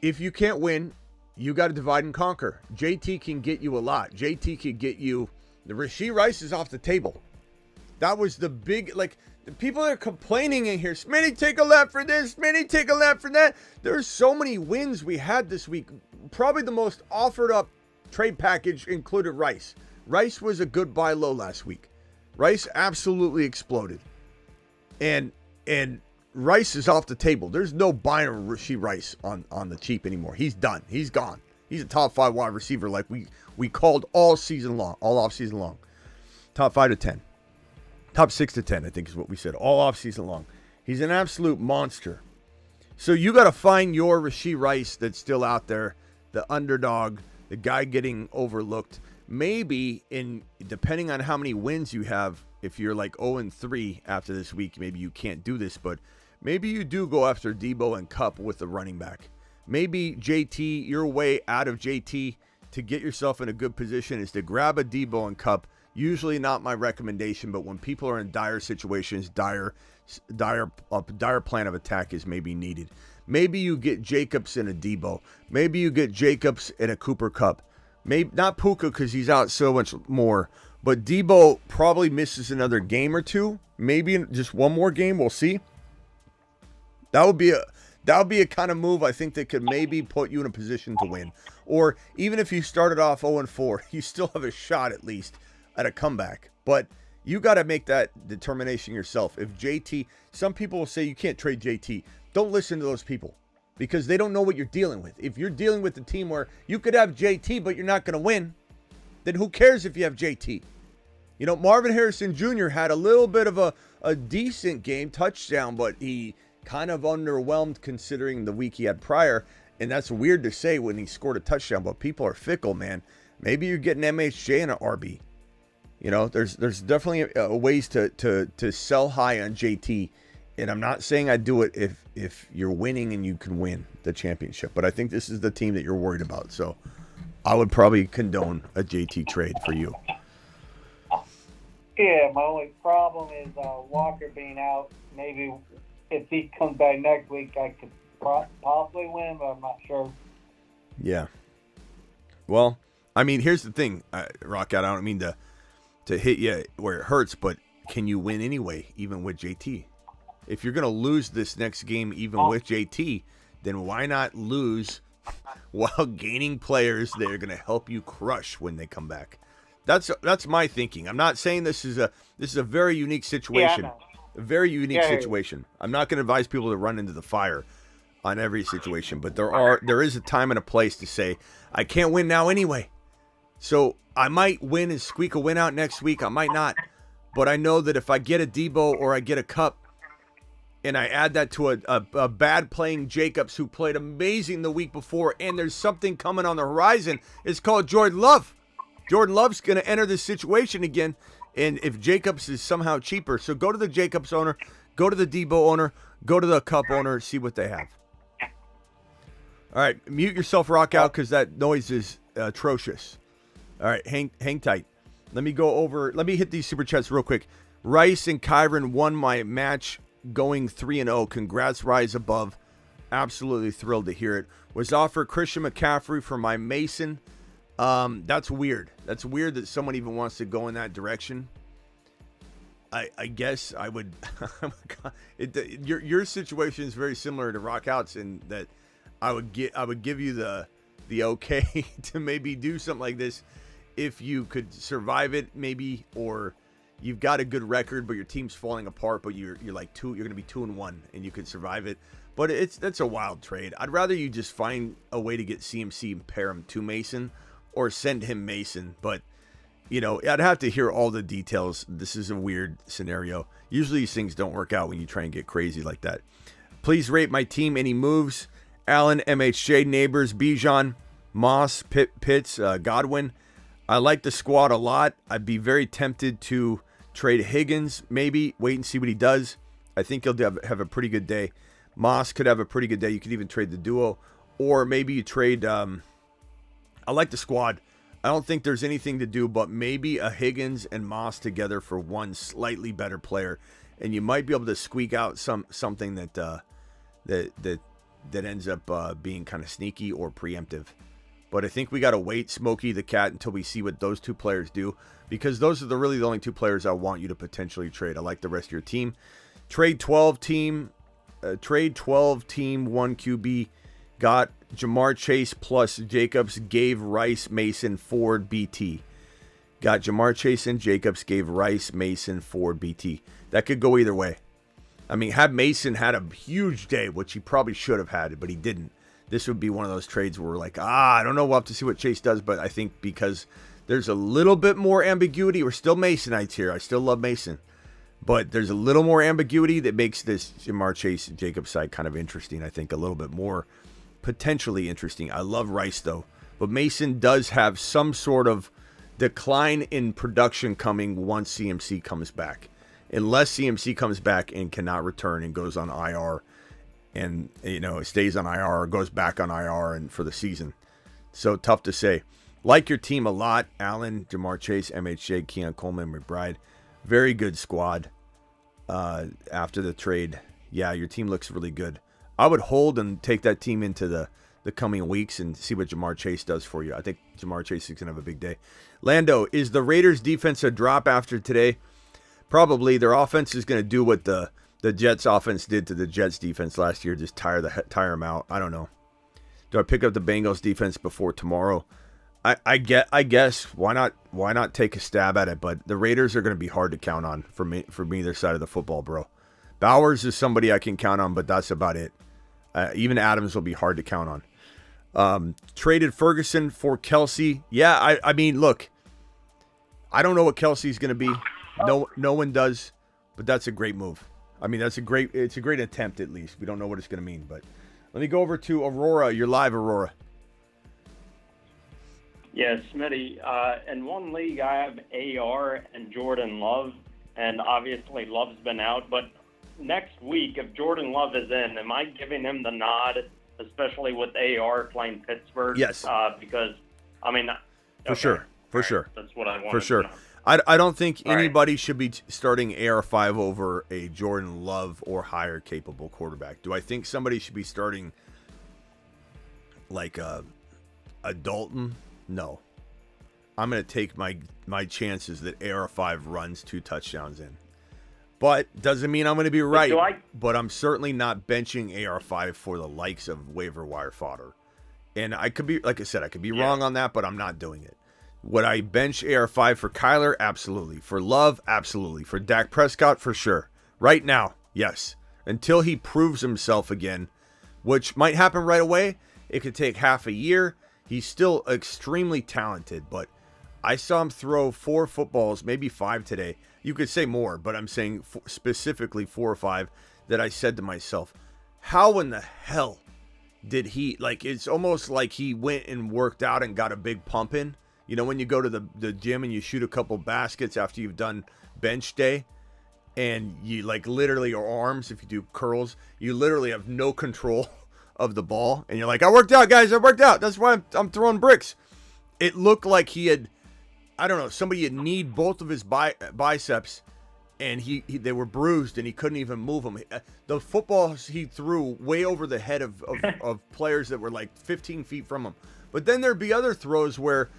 if you can't win, you got to divide and conquer. JT can get you a lot. JT can get you... The Rashee Rice is off the table. That was the big... the people that are complaining in here, Smitty, take a lap for this. Smitty, take a lap for that. There's so many wins we had this week. Probably the most offered up trade package included Rice. Rice was a good buy low last week. Rice absolutely exploded. And Rice is off the table. There's no buying Rashee Rice on the cheap anymore. He's done. He's gone. He's a top 5 wide receiver like we called all season long, all off season long. Top 5 to 10. Top 6 to 10, I think is what we said, all off season long. He's an absolute monster. So you got to find your Rashee Rice that's still out there, the underdog, the guy getting overlooked. Maybe depending on how many wins you have, if you're like 0-3 after this week, maybe you can't do this, but maybe you do go after Debo and Kupp with the running back. Maybe JT, your way out of JT to get yourself in a good position is to grab a Debo and Kupp. Usually not my recommendation, but when people are in dire situations, dire dire plan of attack is maybe needed. Maybe you get Jacobs and a Debo. Maybe you get Jacobs and a Cooper Kupp. Maybe not Puka because he's out so much more. But Debo probably misses another game or two. Maybe just one more game. We'll see. That would be a kind of move I think that could maybe put you in a position to win. Or even if you started off 0-4, you still have a shot at least at a comeback. But you got to make that determination yourself. If JT, some people will say you can't trade JT. Don't listen to those people because they don't know what you're dealing with. If you're dealing with a team where you could have JT, but you're not going to win, then who cares if you have JT? You know, Marvin Harrison Jr. had a little bit of a decent game, touchdown, but he kind of underwhelmed considering the week he had prior. And that's weird to say when he scored a touchdown, but people are fickle, man. Maybe you're getting MHJ and an RB. You know, there's definitely ways to sell high on JT. And I'm not saying I do it if you're winning and you can win the championship. But I think this is the team that you're worried about. So I would probably condone a JT trade for you.
Yeah, my only problem is Walker being out. Maybe if he comes back next week, I could possibly win, but I'm not sure.
Yeah. Well, I mean, here's the thing, Rockout. I don't mean to hit you where it hurts, but can you win anyway, even with JT? If you're going to lose this next game, even with JT, then why not lose while gaining players that are going to help you crush when they come back? That's my thinking. I'm not saying this is a very unique situation.
Yeah,
a very unique situation. I'm not going to advise people to run into the fire on every situation, but there is a time and a place to say I can't win now anyway. So I might win and squeak a win out next week. I might not, but I know that if I get a Debo or I get a Kupp, and I add that to a bad playing Jacobs who played amazing the week before, and there's something coming on the horizon. It's called Jordan Love. Jordan Love's going to enter this situation again, and if Jacobs is somehow cheaper, so go to the Jacobs owner, go to the Debo owner, go to the Kupp owner, see what they have. All right, mute yourself, Rock out, because that noise is atrocious. All right, hang tight. Let me hit these super chats real quick. Rice and Kyron won my match going 3-0. Congrats, Rise Above. Absolutely thrilled to hear it. Was offered Christian McCaffrey for my Mason. That's weird. That's weird that someone even wants to go in that direction. I guess I would. Your situation is very similar to Rockouts in that I would give you the okay to maybe do something like this if you could survive it, maybe, or you've got a good record, but your team's falling apart, but you're like you're going to be 2-1 and you could survive it. But that's a wild trade. I'd rather you just find a way to get CMC and pair him to Mason or send him Mason. But, you know, I'd have to hear all the details. This is a weird scenario. Usually these things don't work out when you try and get crazy like that. Please rate my team. Any moves? Allen, MHJ, Neighbors, Bijan, Moss, Pitts, Godwin. I like the squad a lot. I'd be very tempted to trade Higgins, maybe. Wait and see what he does. I think he'll have a pretty good day. Moss could have a pretty good day. You could even trade the duo. Or maybe you trade... I like the squad. I don't think there's anything to do but maybe a Higgins and Moss together for one slightly better player. And you might be able to squeak out something that ends up being kind of sneaky or preemptive. But I think we got to wait, Smokey the Cat, until we see what those two players do. Because those are really the only two players I want you to potentially trade. I like the rest of your team. Trade 12 team 1 QB. Got Jamar Chase plus Jacobs. Gave Rice, Mason, Ford, BT. Got Jamar Chase and Jacobs. Gave Rice, Mason, Ford, BT. That could go either way. I mean, had Mason had a huge day, which he probably should have had, but he didn't. This would be one of those trades where we're like, I don't know. We'll have to see what Chase does. But I think because there's a little bit more ambiguity, we're still Masonites here. I still love Mason. But there's a little more ambiguity that makes this Jamar Chase and Jacobs side kind of interesting. I think a little bit more potentially interesting. I love Rice, though. But Mason does have some sort of decline in production coming once CMC comes back. Unless CMC comes back and cannot return and goes on IR. And, you know, it stays on IR or goes back on IR and for the season. So tough to say. Like your team a lot. Allen, Jamar Chase, MHJ, Keon Coleman, McBride. Very good squad. after the trade. Yeah, your team looks really good. I would hold and take that team into the coming weeks and see what Jamar Chase does for you. I think Jamar Chase is going to have a big day. Lando, is the Raiders defense a drop after today? Probably. Their offense is going to do what the Jets offense did to the Jets defense last year, just tire them out. I don't know. Do I pick up the Bengals defense before tomorrow? I guess why not take a stab at it? But the Raiders are going to be hard to count on from either side of the football, bro. Bowers is somebody I can count on, but that's about it. Even Adams will be hard to count on. Traded Ferguson for Kelsey. Yeah, I mean, look, I don't know what Kelsey's going to be. No one does, but that's a great move. I mean, it's a great attempt at least. We don't know what it's going to mean, but let me go over to Aurora. You're live, Aurora.
Yeah, Smitty. In one league, I have AR and Jordan Love, and obviously Love's been out. But next week, if Jordan Love is in, am I giving him the nod, especially with AR playing Pittsburgh?
Yes.
Because, I mean,
for sure.
That's what I want.
For sure.
To know.
I don't think anybody should be starting AR5 over a Jordan Love or higher capable quarterback. Do I think somebody should be starting like a Dalton? No. I'm going to take my chances that AR5 runs 2 touchdowns in. But doesn't mean I'm going to be right. But I'm certainly not benching AR5 for the likes of waiver wire fodder. And I could be, like I said, I could be wrong on that, but I'm not doing it. Would I bench AR5 for Kyler? Absolutely. For Love? Absolutely. For Dak Prescott? For sure. Right now, yes. Until he proves himself again, which might happen right away. It could take half a year. He's still extremely talented, but I saw him throw 4 footballs, maybe 5 today. You could say more, but I'm saying specifically 4 or 5 that I said to myself, how in the hell did he, like, it's almost like he went and worked out and got a big pump in. You know, when you go to the gym and you shoot a couple baskets after you've done bench day and you like literally your arms, if you do curls, you literally have no control of the ball. And you're like, I worked out, guys. I worked out. That's why I'm throwing bricks. It looked like he had, I don't know, somebody had kneed both of his biceps and they were bruised and he couldn't even move them. The footballs he threw way over the head of players that were like 15 feet from him. But then there'd be other throws where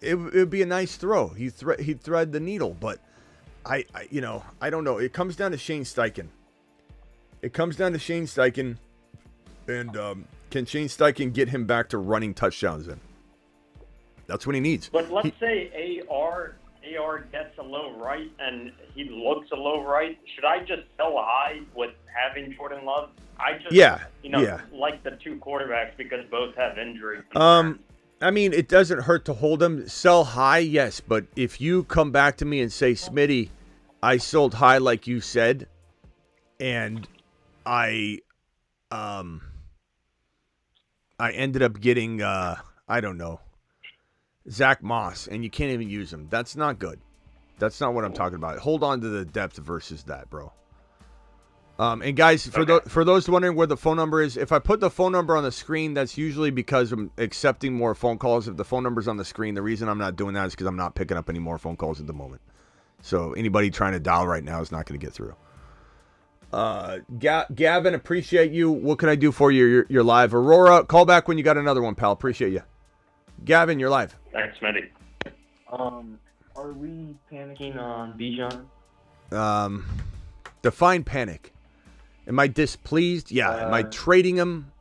it would be a nice throw. He'd thread the needle, but I don't know. It comes down to Shane Steichen. And can Shane Steichen get him back to running touchdowns in? That's what he needs.
But let's say AR gets a little right and he looks a little right. Should I just sell high with having Jordan Love? I just like the 2 quarterbacks because both have injury concerns.
I mean, it doesn't hurt to hold them. Sell high, yes. But if you come back to me and say, Smitty, I sold high like you said, and I ended up getting, I don't know, Zach Moss, and you can't even use him. That's not good. That's not what I'm talking about. Hold on to the depth versus that, bro. And guys, for those wondering where the phone number is, if I put the phone number on the screen, that's usually because I'm accepting more phone calls. If the phone number's on the screen, the reason I'm not doing that is because I'm not picking up any more phone calls at the moment. So anybody trying to dial right now is not going to get through. Gavin, appreciate you. What can I do for you? You're live. Aurora, call back when you got another one, pal. Appreciate you. Gavin, you're live.
Thanks, Smitty.
Are we panicking on Bijan?
Define panic. Am I displeased? Yeah. Am I trading him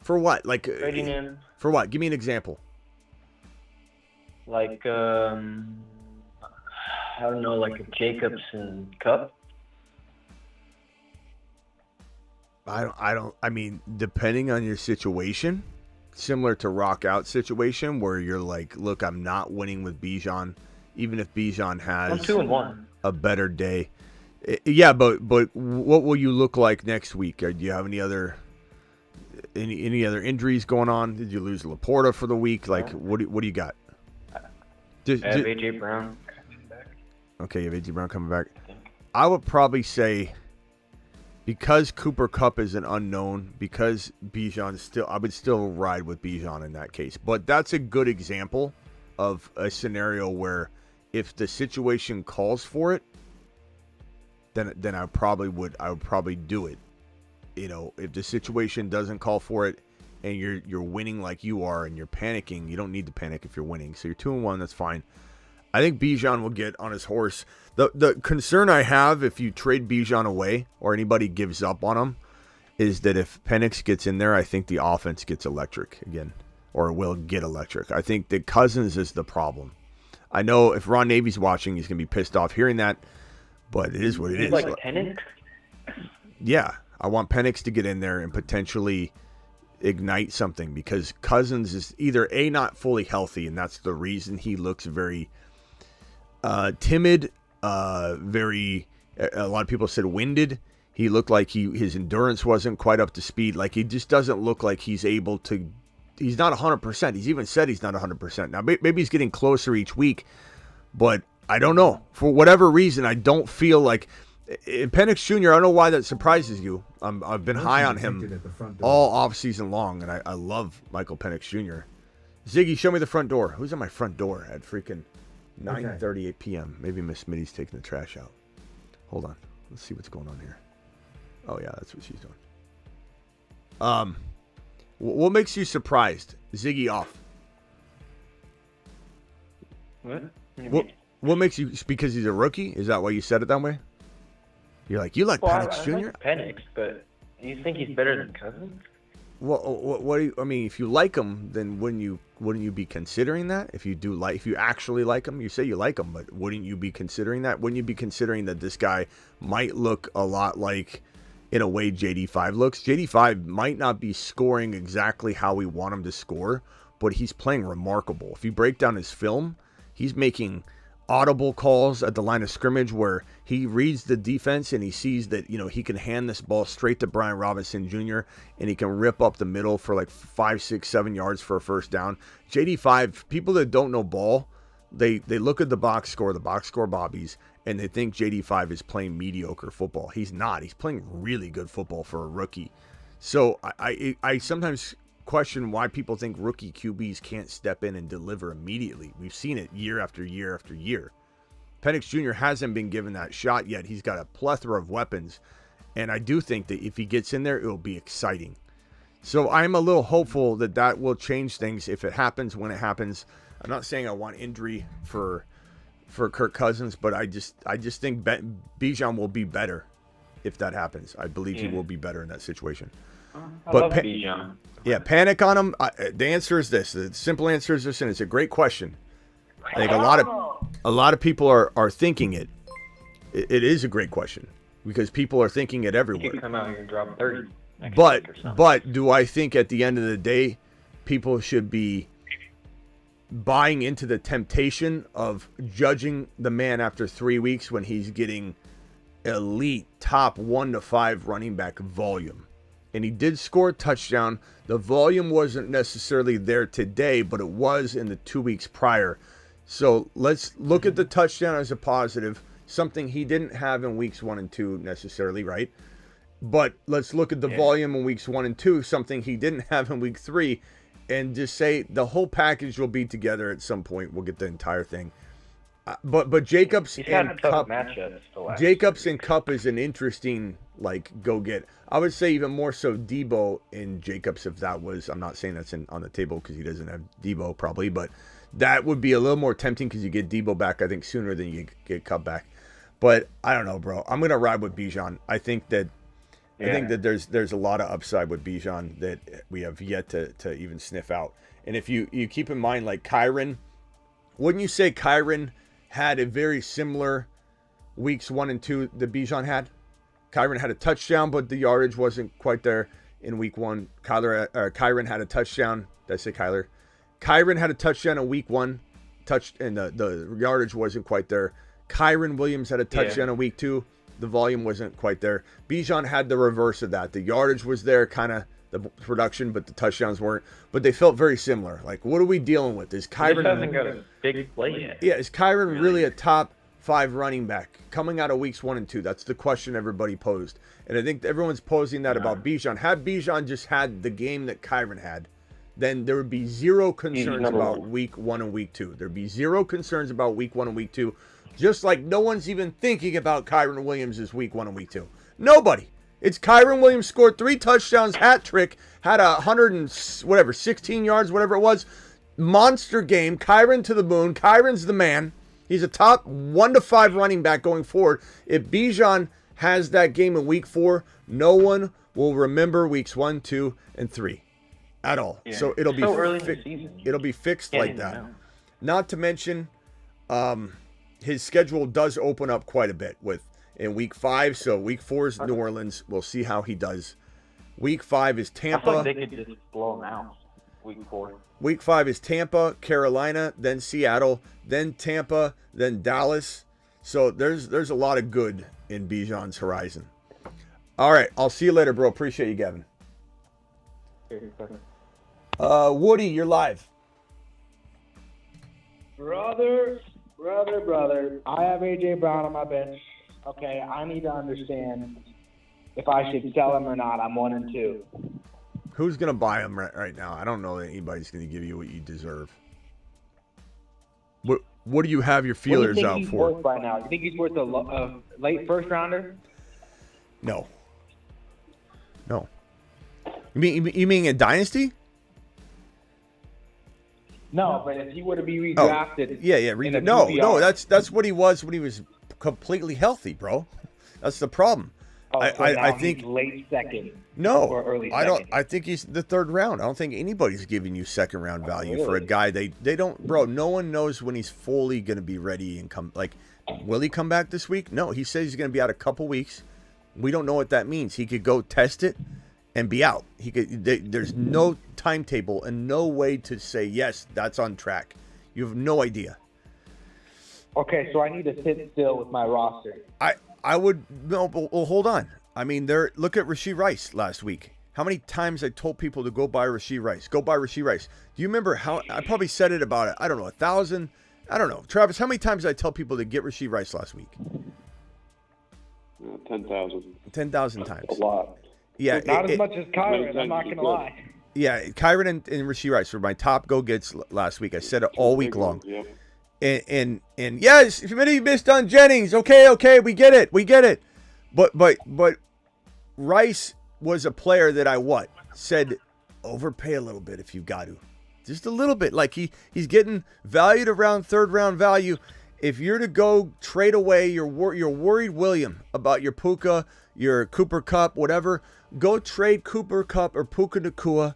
for what? Like
trading him
for what? Give me an example.
Like I don't know, like a Jacobs and Cup.
I mean, depending on your situation, similar to Rock Out situation where you're like, look, I'm not winning with Bijan, even if Bijan has
2-1.
A better day. Yeah, but what will you look like next week? Do you have any other injuries going on? Did you lose Laporta for the week? Like, what do you got?
I have AJ Brown coming back.
Okay, you have AJ Brown coming back. I would probably say, because Cooper Kupp is an unknown, because Bijan I would still ride with Bijan in that case. But that's a good example of a scenario where if the situation calls for it, then I would probably do it. You know, if the situation doesn't call for it and you're winning like you are and you're panicking, you don't need to panic if you're winning. So you're 2-1, that's fine. I think Bijan will get on his horse. The concern I have if you trade Bijan away or anybody gives up on him is that if Penix gets in there, I think the offense gets electric again, or will get electric. I think that Cousins is the problem. I know if Ron Navy's watching, he's going to be pissed off hearing that, but it is what it is.
Like Penix?
Yeah, I want Penix to get in there and potentially ignite something because Cousins is either A, not fully healthy, and that's the reason he looks very timid, a lot of people said winded. He looked like his endurance wasn't quite up to speed. Like he just doesn't look like he's able to. He's not 100%. He's even said he's not 100%. Now maybe he's getting closer each week, but I don't know. For whatever reason, I don't feel like Penix Jr. I don't know why that surprises you. I've been high on him all off season long, and I love Michael Penix Jr. Ziggy, show me the front door. Who's at my front door at freaking 9:38 p.m.? Maybe Miss Smitty's taking the trash out. Hold on. Let's see what's going on here. Oh, yeah, that's what she's doing. What makes you surprised? Ziggy off. What makes you... Because he's a rookie? Is that why you said it that way? You're like, you like Penix Jr.?
I like Penix, but you think he's better than Cousins?
Well, what do you, I mean, if you like him, then wouldn't you be considering that? If you actually like him, you say you like him, but wouldn't you be considering that? Wouldn't you be considering that this guy might look a lot like, in a way, JD5 looks? JD5 might not be scoring exactly how we want him to score, but he's playing remarkable. If you break down his film, he's making audible calls at the line of scrimmage where he reads the defense and he sees that, you know, he can hand this ball straight to Brian Robinson Jr. and he can rip up the middle for like 5, 6, 7 yards for a first down. JD5, people that don't know ball, they look at the box score bobbies, and they think JD5 is playing mediocre football. He's not. He's playing really good football for a rookie. So I sometimes question why people think rookie QBs can't step in and deliver immediately. We've seen it year after year after year. Penix Jr. hasn't been given that shot yet. He's got a plethora of weapons, and I do think that if he gets in there, it will be exciting. So I'm a little hopeful that will change things if it happens, when it happens. I'm not saying I want injury for Kirk Cousins, but I just think Bijan will be better if that happens. I believe he will be better in that situation.
I love Bijan.
Yeah, panic on him. The answer is this. The simple answer is this, and it's a great question. I think a lot of people are thinking it. It is a great question because people are thinking it everywhere.
You could come out here and drop 30.
But do I think at the end of the day, people should be buying into the temptation of judging the man after 3 weeks when he's getting elite top 1 to 5 running back volume? And he did score a touchdown. The volume wasn't necessarily there today, but it was in the 2 weeks prior. So let's look at the touchdown as a positive, something he didn't have in weeks 1 and 2 necessarily, right? But let's look at the volume in weeks 1 and 2, something he didn't have in week 3, and just say the whole package will be together at some point. We'll get the entire thing. But Jacobs and Cup, Jacobs and Cup is an interesting go get. I would say even more so Debo and Jacobs if that was. I'm not saying that's on the table because he doesn't have Debo probably, but that would be a little more tempting because you get Debo back I think sooner than you get Cup back. But I don't know, bro. I'm gonna ride with Bijan. I think that there's a lot of upside with Bijan that we have yet to even sniff out. And if you keep in mind Kyren, wouldn't you say Kyren had a very similar weeks 1 and 2 that Bijan had? Kyren had a touchdown, but the yardage wasn't quite there in week 1. Kyren had a touchdown. Did I say Kyler? Kyren had a touchdown in week 1, and the yardage wasn't quite there. Kyren Williams had a touchdown in week 2. The volume wasn't quite there. Bijan had the reverse of that. The yardage was there, kind of the production, but the touchdowns weren't. But they felt very similar. What are we dealing with? Is Kyren
hasn't got a big play yet?
Yeah, is Kyren really a top 5 running back coming out of weeks 1 and 2? That's the question everybody posed, and I think everyone's posing that about Bijan. Had Bijan just had the game that Kyren had, then there would be zero concerns about week 1 and week 2. There'd be zero concerns about week 1 and week 2. Just like no one's even thinking about Kyron Williams this week 1 and week 2. Nobody. It's Kyron Williams scored 3 touchdowns, hat trick, had 16 yards, whatever it was. Monster game. Kyron to the moon. Kyron's the man. He's a top 1 to 5 running back going forward. If Bijan has that game in week 4, no one will remember weeks 1, 2, and 3 at all.
Yeah.
So it'll be
early in the season.
It'll be fixed
Can't
like
even
that.
know.
Not to mention, his schedule does open up quite a bit in week 5. So week 4 is New Orleans. We'll see how he does. Week 5 is
I feel
Tampa.
like they could just blow them out week 4.
Week 5 is Tampa, Carolina, then Seattle, then Tampa, then Dallas. So there's a lot of good in Bijan's horizon. All right, I'll see you later, bro. Appreciate you, Gavin. Woody, you're live.
Brother, I have A.J. Brown on my bench. Okay, I need to understand if I should sell him or not. I'm 1 and 2.
Who's going to buy him right now? I don't know that anybody's going to give you what you deserve. What do you have your feelers
what do you
out
think he's
for?
worth right now? You think he's worth a late first rounder?
No. You mean a dynasty?
No, but if he were to be redrafted,
No. That's what he was when he was completely healthy, bro. That's the problem. I think
he's late second.
No,
or early
I
second.
don't. I think he's the 3rd round. I don't think anybody's giving you 2nd round value for a guy. They don't, bro. No one knows when he's fully going to be ready and come. Like, will he come back this week? No, he says he's going to be out a couple weeks. We don't know what that means. He could go test it and be out. There's no timetable and no way to say yes, that's on track. You have no idea.
Okay, so I need to sit still with my roster.
I would no. Well, hold on. I mean, look at Rashee Rice last week. How many times I told people to go buy Rashee Rice? Go buy Rashee Rice. Do you remember how I probably said it about, I don't know, 1,000? I don't know. Travis, how many times did I tell people to get Rashee Rice last week?
10,000.
10,000 times.
A lot.
Yeah.
Not as much as Kyron, I'm not going to lie.
Yeah, Kyron and Rashee Rice were my top go-gets last week. I said it all week long.
Yep.
And yes, Smitty missed on Jennings. Okay, we get it. But Rice was a player that I said overpay a little bit if you got to. Just a little bit. Like he's getting valued around 3rd round value. If you're to go trade away you're worried William about your Puka, your Cooper Kupp, whatever, go trade Cooper Kupp or Puka Nacua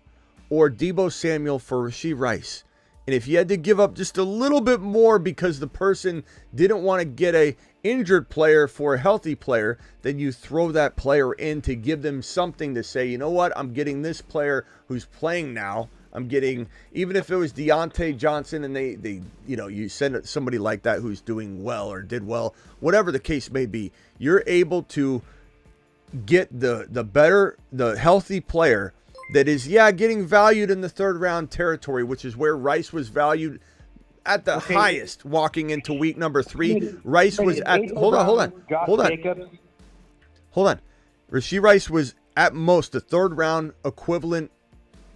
or Deebo Samuel for Rashee Rice. And if you had to give up just a little bit more because the person didn't want to get a injured player for a healthy player, then you throw that player in to give them something to say, you know what, I'm getting this player who's playing now. I'm getting, even if it was Deontay Johnson and they you send somebody like that who's doing well or did well, whatever the case may be, you're able to get the healthy player that is, getting valued in the 3rd round territory, which is where Rice was valued at the highest walking into week number 3. Rice was at, hold on. Rashee Rice was at most the 3rd round equivalent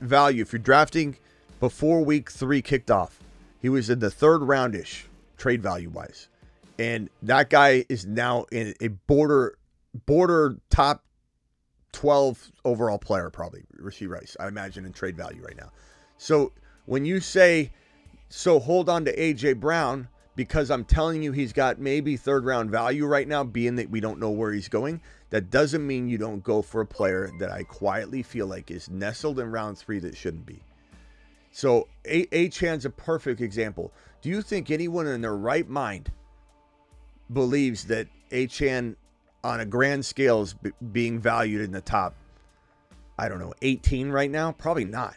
value. If you're drafting before week 3 kicked off, he was in the 3rd roundish trade value wise. And that guy is now in a border top 12 overall player, probably, Rashee Rice, I imagine, in trade value right now. So when you say, so hold on to A.J. Brown, because I'm telling you he's got maybe 3rd round value right now, being that we don't know where he's going, that doesn't mean you don't go for a player that I quietly feel like is nestled in round 3 that shouldn't be. So Achan's a perfect example. Do you think anyone in their right mind believes that Achan on a grand scale is being valued in the top, 18 right now? Probably not,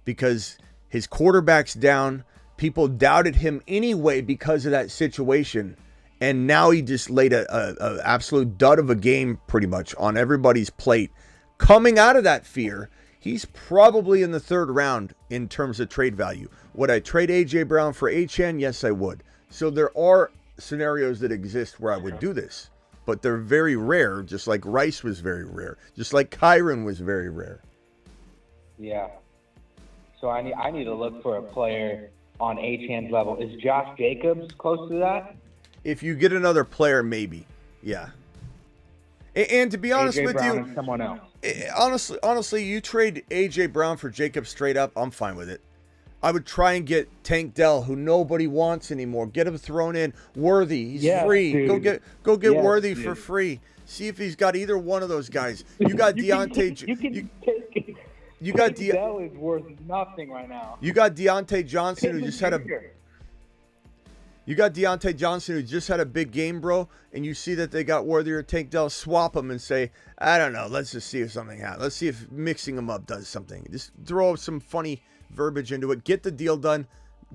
because his quarterback's down. People doubted him anyway because of that situation, and now he just laid a absolute dud of a game pretty much on everybody's plate. Coming out of that fear, he's probably in the 3rd round in terms of trade value. Would I trade A.J. Brown for Achan? Yes, I would. So there are scenarios that exist where I would do this, but they're very rare, just like Rice was very rare, just like Kyron was very rare.
Yeah. So I need to look for a player on Achan's level. Is Josh Jacobs close to that?
If you get another player, maybe. Yeah. And to be honest
AJ
with
Brown
you,
and someone else.
honestly, you trade AJ Brown for Jacob straight up, I'm fine with it. I would try and get Tank Dell, who nobody wants anymore. Get him thrown in. Worthy, he's free.
Dude.
Go get
Yes,
Worthy
dude.
for free. See if he's got either one of those guys. You got Deontay. You got
Dell is worth nothing right now.
You got Deontay Johnson, who just had a. You got Deontay Johnson, who just had a big game, bro, and you see that they got Worthy or Tank Dell. Swap them and say, I don't know. Let's just see if something happens. Let's see if mixing them up does something. Just throw some funny verbiage into it. Get the deal done.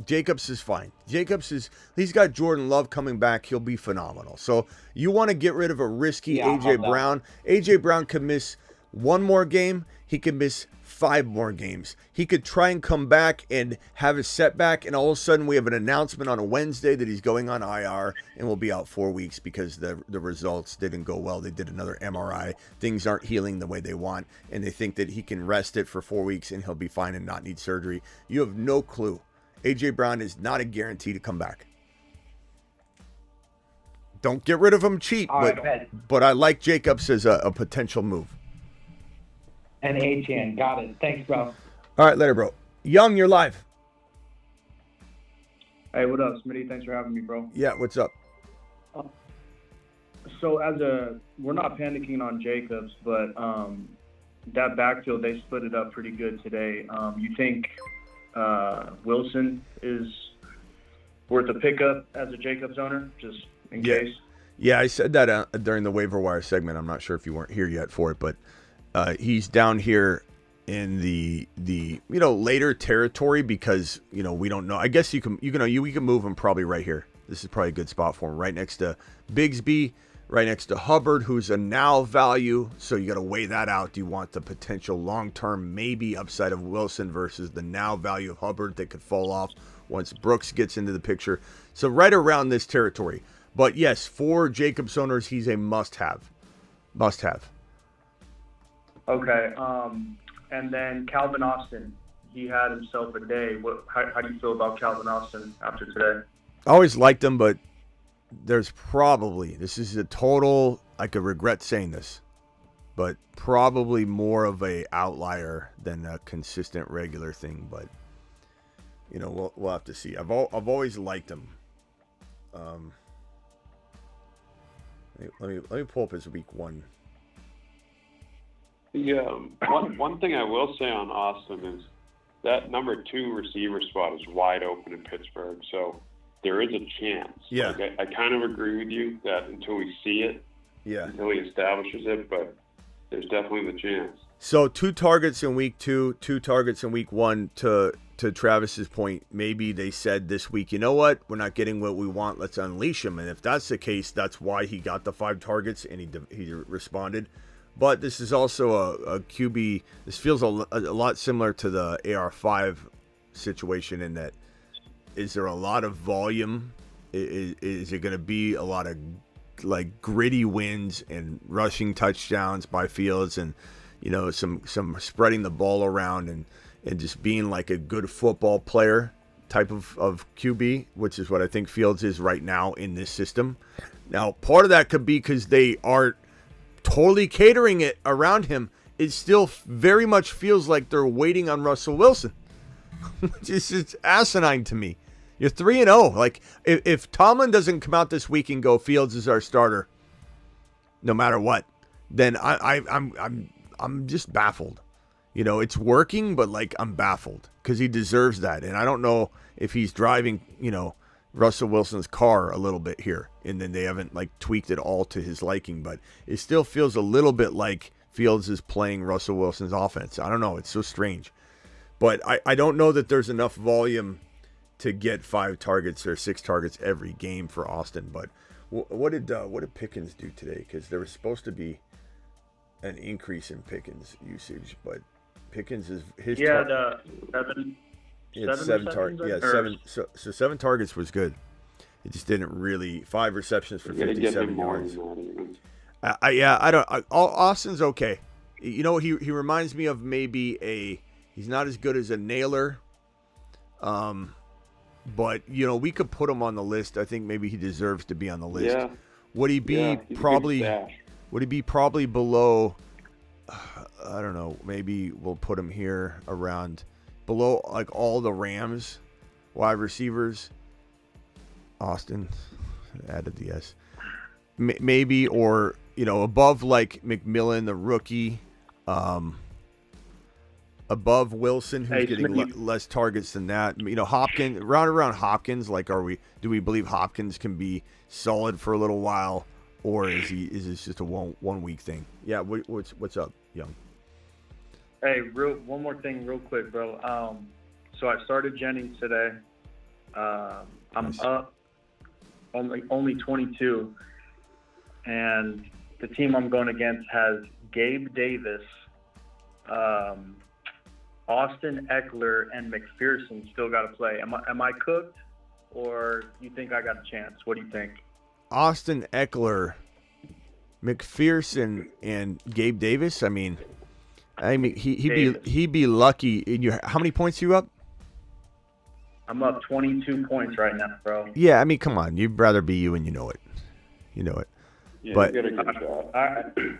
Jacobs is fine. He's got Jordan Love coming back. He'll be phenomenal. So you want to get rid of a risky AJ Brown. AJ Brown could miss one more game. He could miss 5 more games. He could try and come back and have a setback, and all of a sudden we have an announcement on a Wednesday that he's going on IR and will be out 4 weeks because the results didn't go well. They did another MRI. Things aren't healing the way they want, and they think that he can rest it for 4 weeks and he'll be fine and not need surgery. You have no clue. AJ Brown is not a guarantee to come back. Don't get rid of him cheap, but I like Jacobs as a potential move.
And Achan, got it. Thanks, bro.
All right, later, bro. Young, you're live.
Hey, what up, Smitty? Thanks for having me, bro.
Yeah, what's up?
So we're not panicking on Jacobs, but that backfield, they split it up pretty good today. You think Wilson is worth a pickup as a Jacobs owner, just in case?
Yeah, I said that during the waiver wire segment. I'm not sure if you weren't here yet for it, but he's down here in the later territory because we don't know. I guess we can move him probably right here. This is probably a good spot for him, right next to Bigsby, right next to Hubbard, who's a now value. So you got to weigh that out. Do you want the potential long-term maybe upside of Wilson versus the now value of Hubbard that could fall off once Brooks gets into the picture? So right around this territory. But yes, for Jacobs owners, he's a must-have. Must-have.
Okay. And then Calvin Austin, he had himself a day. How do you feel about Calvin Austin after today?
I always liked him, but this is a total, I could regret saying this, but probably more of a outlier than a consistent regular thing. But we'll have to see. I've always liked him. Let me pull up his week 1.
One thing I will say on Austin is that number 2 receiver spot is wide open in Pittsburgh, so there is a chance.
Yeah.
Like, I kind of agree with you that until we see it, until he establishes it, but there's definitely the chance.
So 2 targets in week 2, 2 targets in week 1. To Travis's point, maybe they said this week, you know what, we're not getting what we want, let's unleash him. And if that's the case, that's why he got the 5 targets and he responded. But this is also a QB. This feels a lot similar to the AR5 situation in that, is there a lot of volume? Is it going to be a lot of like gritty wins and rushing touchdowns by Fields and some spreading the ball around and just being like a good football player type of QB, which is what I think Fields is right now in this system. Now, part of that could be because they are totally catering it around him. It still very much feels like they're waiting on Russell Wilson, which is just asinine to me. You're 3-0. Like if Tomlin doesn't come out this week and go, Fields is our starter, no matter what, then I'm just baffled. It's working, but like I'm baffled because he deserves that, and I don't know if he's driving Russell Wilson's car a little bit here, and then they haven't like tweaked it all to his liking, but it still feels a little bit like Fields is playing Russell Wilson's offense. I don't know. It's so strange, but I don't know that there's enough volume to get 5 targets or 6 targets every game for Austin. But what did Pickens do today? Because there was supposed to be an increase in Pickens usage, but Pickens is his seven targets. Yeah, 7. So 7 targets was good. It just didn't really 5 receptions for 57 yards. Austin's okay. He reminds me of maybe he's not as good as a Naylor. but we could put him on the list. I think maybe he deserves to be on the list.
Yeah.
Would he be
Yeah, he's a
probably?
good stash.
Would he be probably below? I don't know. Maybe we'll put him here around below like all the Rams wide receivers. Austin added the S. Maybe, or above like McMillan, the rookie. Above Wilson, who's getting less targets than that. Hopkins, around Hopkins. Like, do we believe Hopkins can be solid for a little while, or is this just a 1 week thing? Yeah. What's up, Young?
Hey, one more thing, real quick, bro. So I started Jennings today. I'm
Nice.
up only 22, and the team I'm going against has Gabe Davis, Austin Eckler, and McPherson still got to play. Am I cooked, or you think I got a chance? What do you think?
Austin Eckler, McPherson, and Gabe Davis. I mean, he'd be lucky. How many points are you up?
I'm up 22 points right now, bro.
Yeah, I mean, come on. You'd rather be you, and you know it.
Yeah,
But
you got a good shot.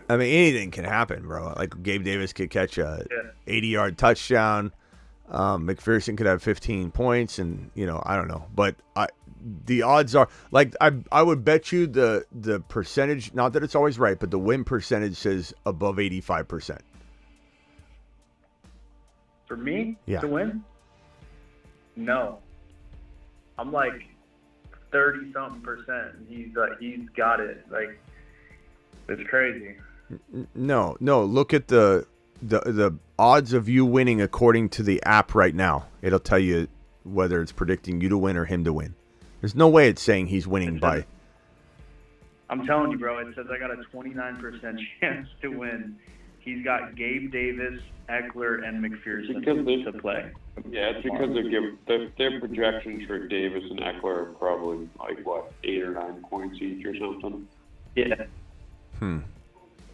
I mean, anything can happen, bro. Like Gabe Davis could catch a 80-yard touchdown. McPherson could have 15 points, and I don't know. But the odds are like I would bet you the percentage. Not that it's always right, but the win percentage says above 85%.
For me
Yeah.
to win? No. I'm like 30-something%. He's got it. Like, it's crazy.
No. Look at the odds of you winning according to the app right now. It'll tell you whether it's predicting you to win or him to win. There's no way it's saying he's winning by.
I'm telling you, bro. It says I got a 29% chance to win. He's got Gabe Davis, Eckler, and McPherson to play.
Yeah, it's because their projections for Davis and Eckler are probably like 8 or 9 points each or something.
Yeah.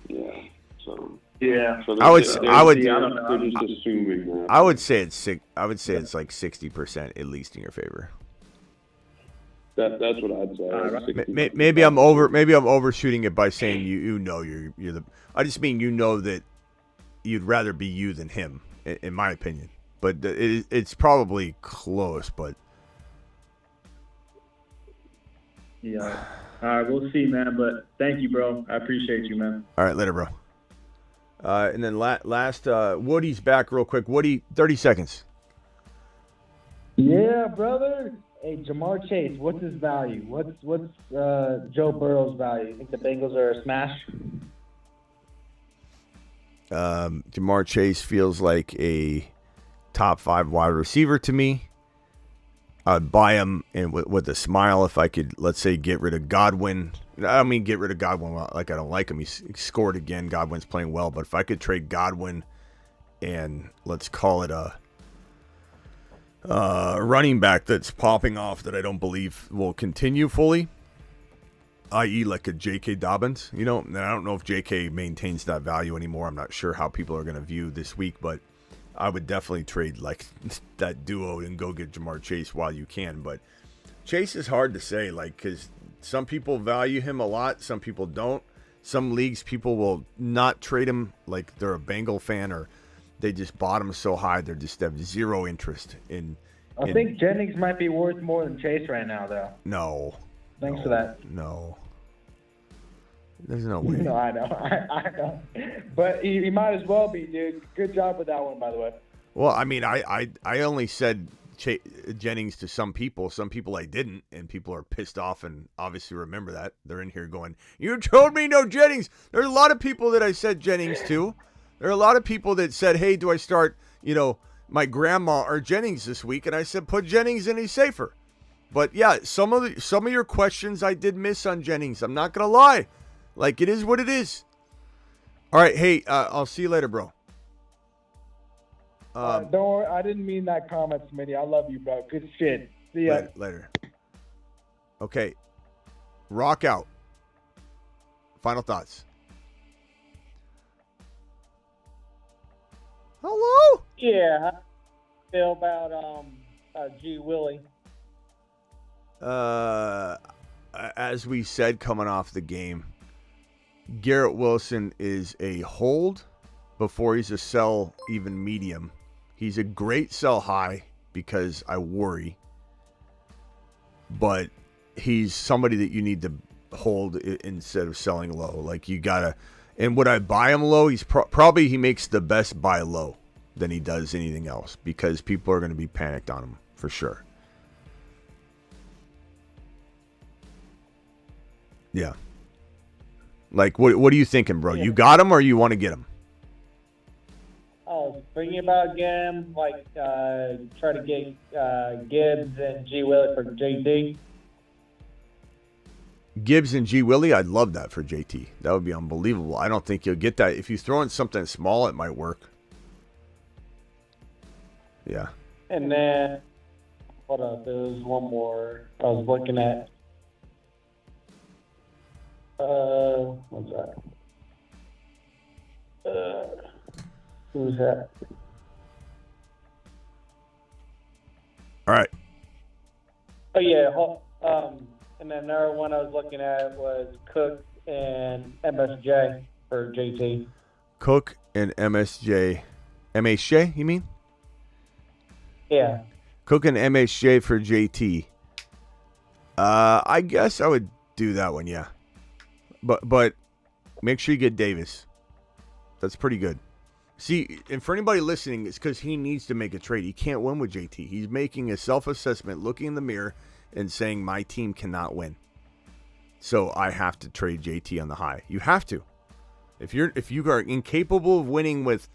Yeah. So.
Yeah.
So
I would.
they're just assuming that.
I would say it's like 60% at least in your favor.
That's what I'd say.
Maybe I'm overshooting it by saying you're the. I just mean that you'd rather be you than him, in my opinion. But it's probably close. But
yeah. All right, we'll see, man. But thank you, bro. I appreciate you, man.
All right, later, bro. And then last, Woody's back real quick. Woody, 30 seconds.
Yeah, brother. Hey, Jamar Chase, what's his value? What's Joe Burrow's value? You think the Bengals are a smash?
Jamar Chase feels like a top 5 wide receiver to me. I'd buy him and with a smile if I could, let's say, get rid of Godwin. I don't mean get rid of Godwin like I don't like him. He scored again. Godwin's playing well. But if I could trade Godwin and let's call it a running back that's popping off that I don't believe will continue fully, i.e. like a J.K. Dobbins, and I don't know if J.K. maintains that value anymore. I'm not sure how people are going to view this week, but I would definitely trade like that duo and go get Jamar Chase while you can. But Chase is hard to say, like, because some people value him a lot, some people don't. Some leagues, people will not trade him like they're a Bengal fan or they just bought him so high they just have zero interest in.
I think Jennings might be worth more than Chase right now, though.
No.
Thanks for that.
No. There's no way.
No, I know. I know. But he might as well be, dude. Good job with that one, by the way.
Well, I mean, I only said Jennings to some people. Some people I didn't, and people are pissed off and obviously remember that. They're in here going, you told me no Jennings. There's a lot of people that I said Jennings to. There are a lot of people that said, hey, do I start, my grandma or Jennings this week? And I said, put Jennings in, he's safer. But yeah, some of your questions I did miss on Jennings. I'm not going to lie. Like, it is what it is. All right, hey, I'll see you later, bro.
Don't worry, I didn't mean that comment, Smitty. I love you, bro. Good shit. See ya.
Later. Okay. Rock out. Final thoughts. Hello?
Yeah, how do you feel about G. Willie?
as we said coming off the game, Garrett Wilson is a hold before he's a sell even medium. He's a great sell high because I worry. But he's somebody that you need to hold instead of selling low. Like you gotta, and would I buy him low? He's probably he makes the best buy low than he does anything else because people are going to be panicked on him for sure. Yeah. Like what are you thinking, bro? You got him or you want to get him?
I was thinking about getting like try to get Gibbs and G. Willie for JT.
Gibbs and G. Willie, I'd love that for JT. That would be unbelievable. I don't think you'll get that. If you throw in something small, it might work. Yeah.
And then, hold up, there was one more I was looking at. What's that? Who's that?
All right.
Oh, yeah. And then another one I was looking at was Cook and MSJ for JT.
Cook and MSJ. MHJ, you mean?
Yeah.
Cook and MHJ for JT. I guess I would do that one, yeah. But make sure you get Davis. That's pretty good. See, and for anybody listening, it's because he needs to make a trade. He can't win with JT. He's making a self-assessment, looking in the mirror, and saying, my team cannot win. So I have to trade JT on the high. You have to. If you are incapable of winning with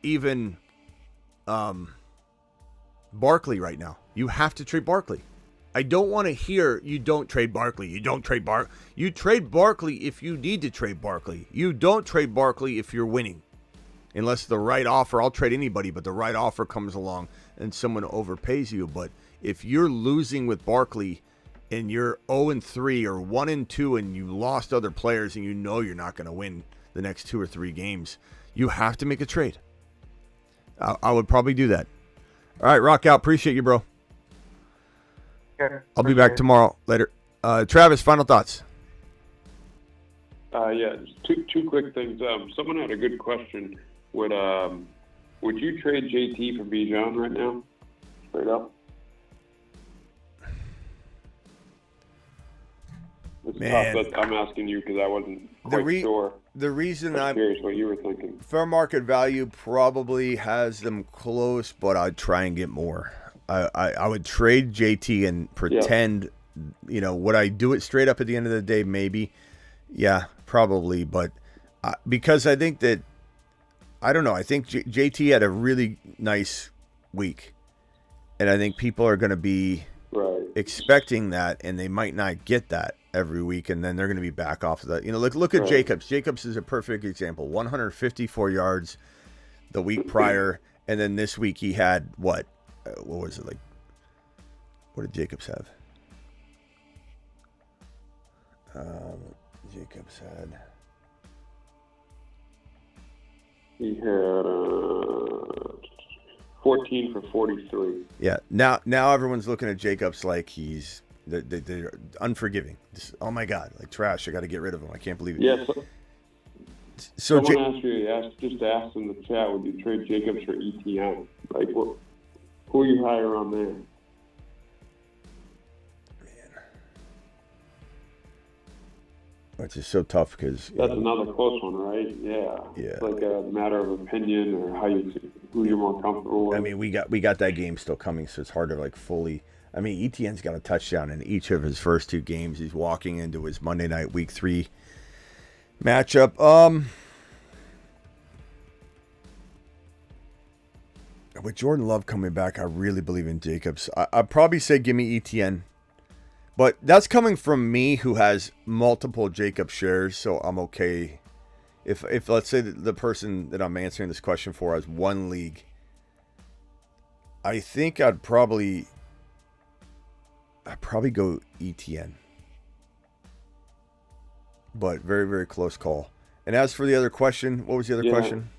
even Barkley right now, you have to trade Barkley. I don't want to hear you don't trade Barkley. You don't trade You trade Barkley if you need to trade Barkley. You don't trade Barkley if you're winning. Unless the right offer, I'll trade anybody, but the right offer comes along and someone overpays you. But if you're losing with Barkley and you're 0-3 or 1-2 and you lost other players and you know you're not going to win the next 2 or 3 games, you have to make a trade. I would probably do that. All right, rock out. Appreciate you, bro.
Sure.
I'll be back tomorrow. Later. Travis, final thoughts.
Yeah, just two quick things. Someone had a good question. Would you trade JT for Bijan right now? Straight up. It's
Man.
tough, but I'm asking you because I wasn't quite sure.
The reason
I'm curious what you were thinking.
Fair market value probably has them close, but I'd try and get more. I would trade JT and pretend, would I do it straight up at the end of the day? Maybe. Yeah, probably. But because I think that, I don't know, I think JT had a really nice week. And I think people are going to be expecting that, and they might not get that every week, and then they're going to be back off of that. Look at Jacobs. Jacobs is a perfect example. 154 yards the week prior, and then this week he had what was it like? What did Jacobs have? Jacobs had.
He had 14 for 43.
Yeah. Now everyone's looking at Jacobs like they're unforgiving. Just, oh my God, like trash. I got to get rid of him. I can't believe it.
Yeah.
So
someone asked in the chat, would you trade Jacobs for ETN? Like, who are you higher on there?
It's just so tough because
that's another close one, right? Yeah. It's like a matter of opinion or who you're more comfortable with.
I mean, we got that game still coming, so it's hard to fully. I mean, ETN's got a touchdown in each of his first 2 games. He's walking into his Monday night Week 3 matchup. With Jordan Love coming back, I really believe in Jacobs. I'd probably say give me ETN. But that's coming from me who has multiple Jacobs shares, so I'm okay. If let's say the person that I'm answering this question for has 1 league, I think I'd probably go ETN. But very, very close call. And as for the other question, what was the other question?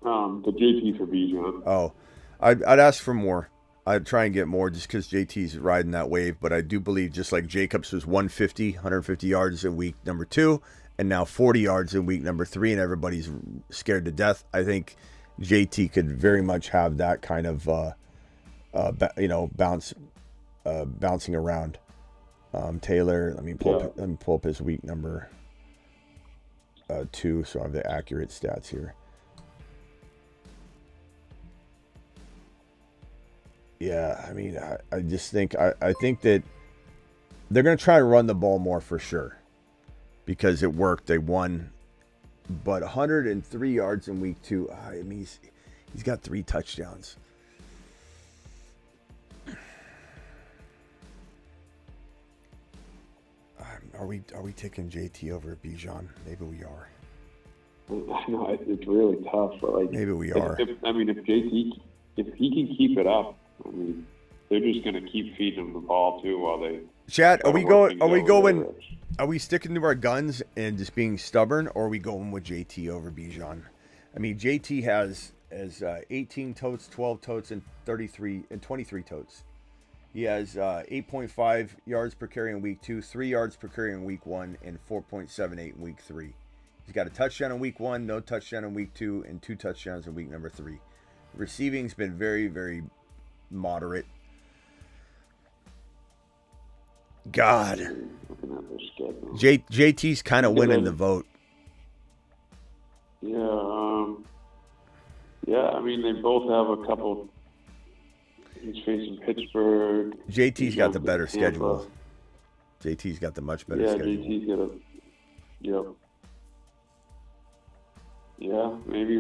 The JT for Bijan.
Oh, I'd ask for more. I'd try and get more just because JT's riding that wave. But I do believe just like Jacobs was 150 yards in week number 2, and now 40 yards in week number 3, and everybody's scared to death. I think JT could very much have that kind of, bouncing around. Taylor, let me pull up his week number 2, so I have the accurate stats here. Yeah, I mean, I just think I think that they're going to try to run the ball more for sure because it worked. They won, but 103 yards in week 2. I mean, he's got 3 touchdowns. Are we taking JT over Bijan? Maybe we are.
No, it's really tough. But like,
maybe we are.
If JT, if he can keep it up, I mean, they're just going to keep feeding him the ball too while they.
Chat, are we sticking to our guns and just being stubborn, or are we going with JT over Bijan? I mean, JT has 18 totes, 12 totes, and 23 totes. He has 8.5 yards per carry in week 2, 3 yards per carry in week 1, and 4.78 in week 3. He's got a touchdown in week 1, no touchdown in week 2, and 2 touchdowns in week number 3. Receiving's been very, very moderate. God. JT's kind of winning the vote.
Yeah, I mean, they both have a couple. He's facing Pittsburgh.
JT's got the better schedule. JT's got the much better schedule.
JT's got a. Yep. Yeah, maybe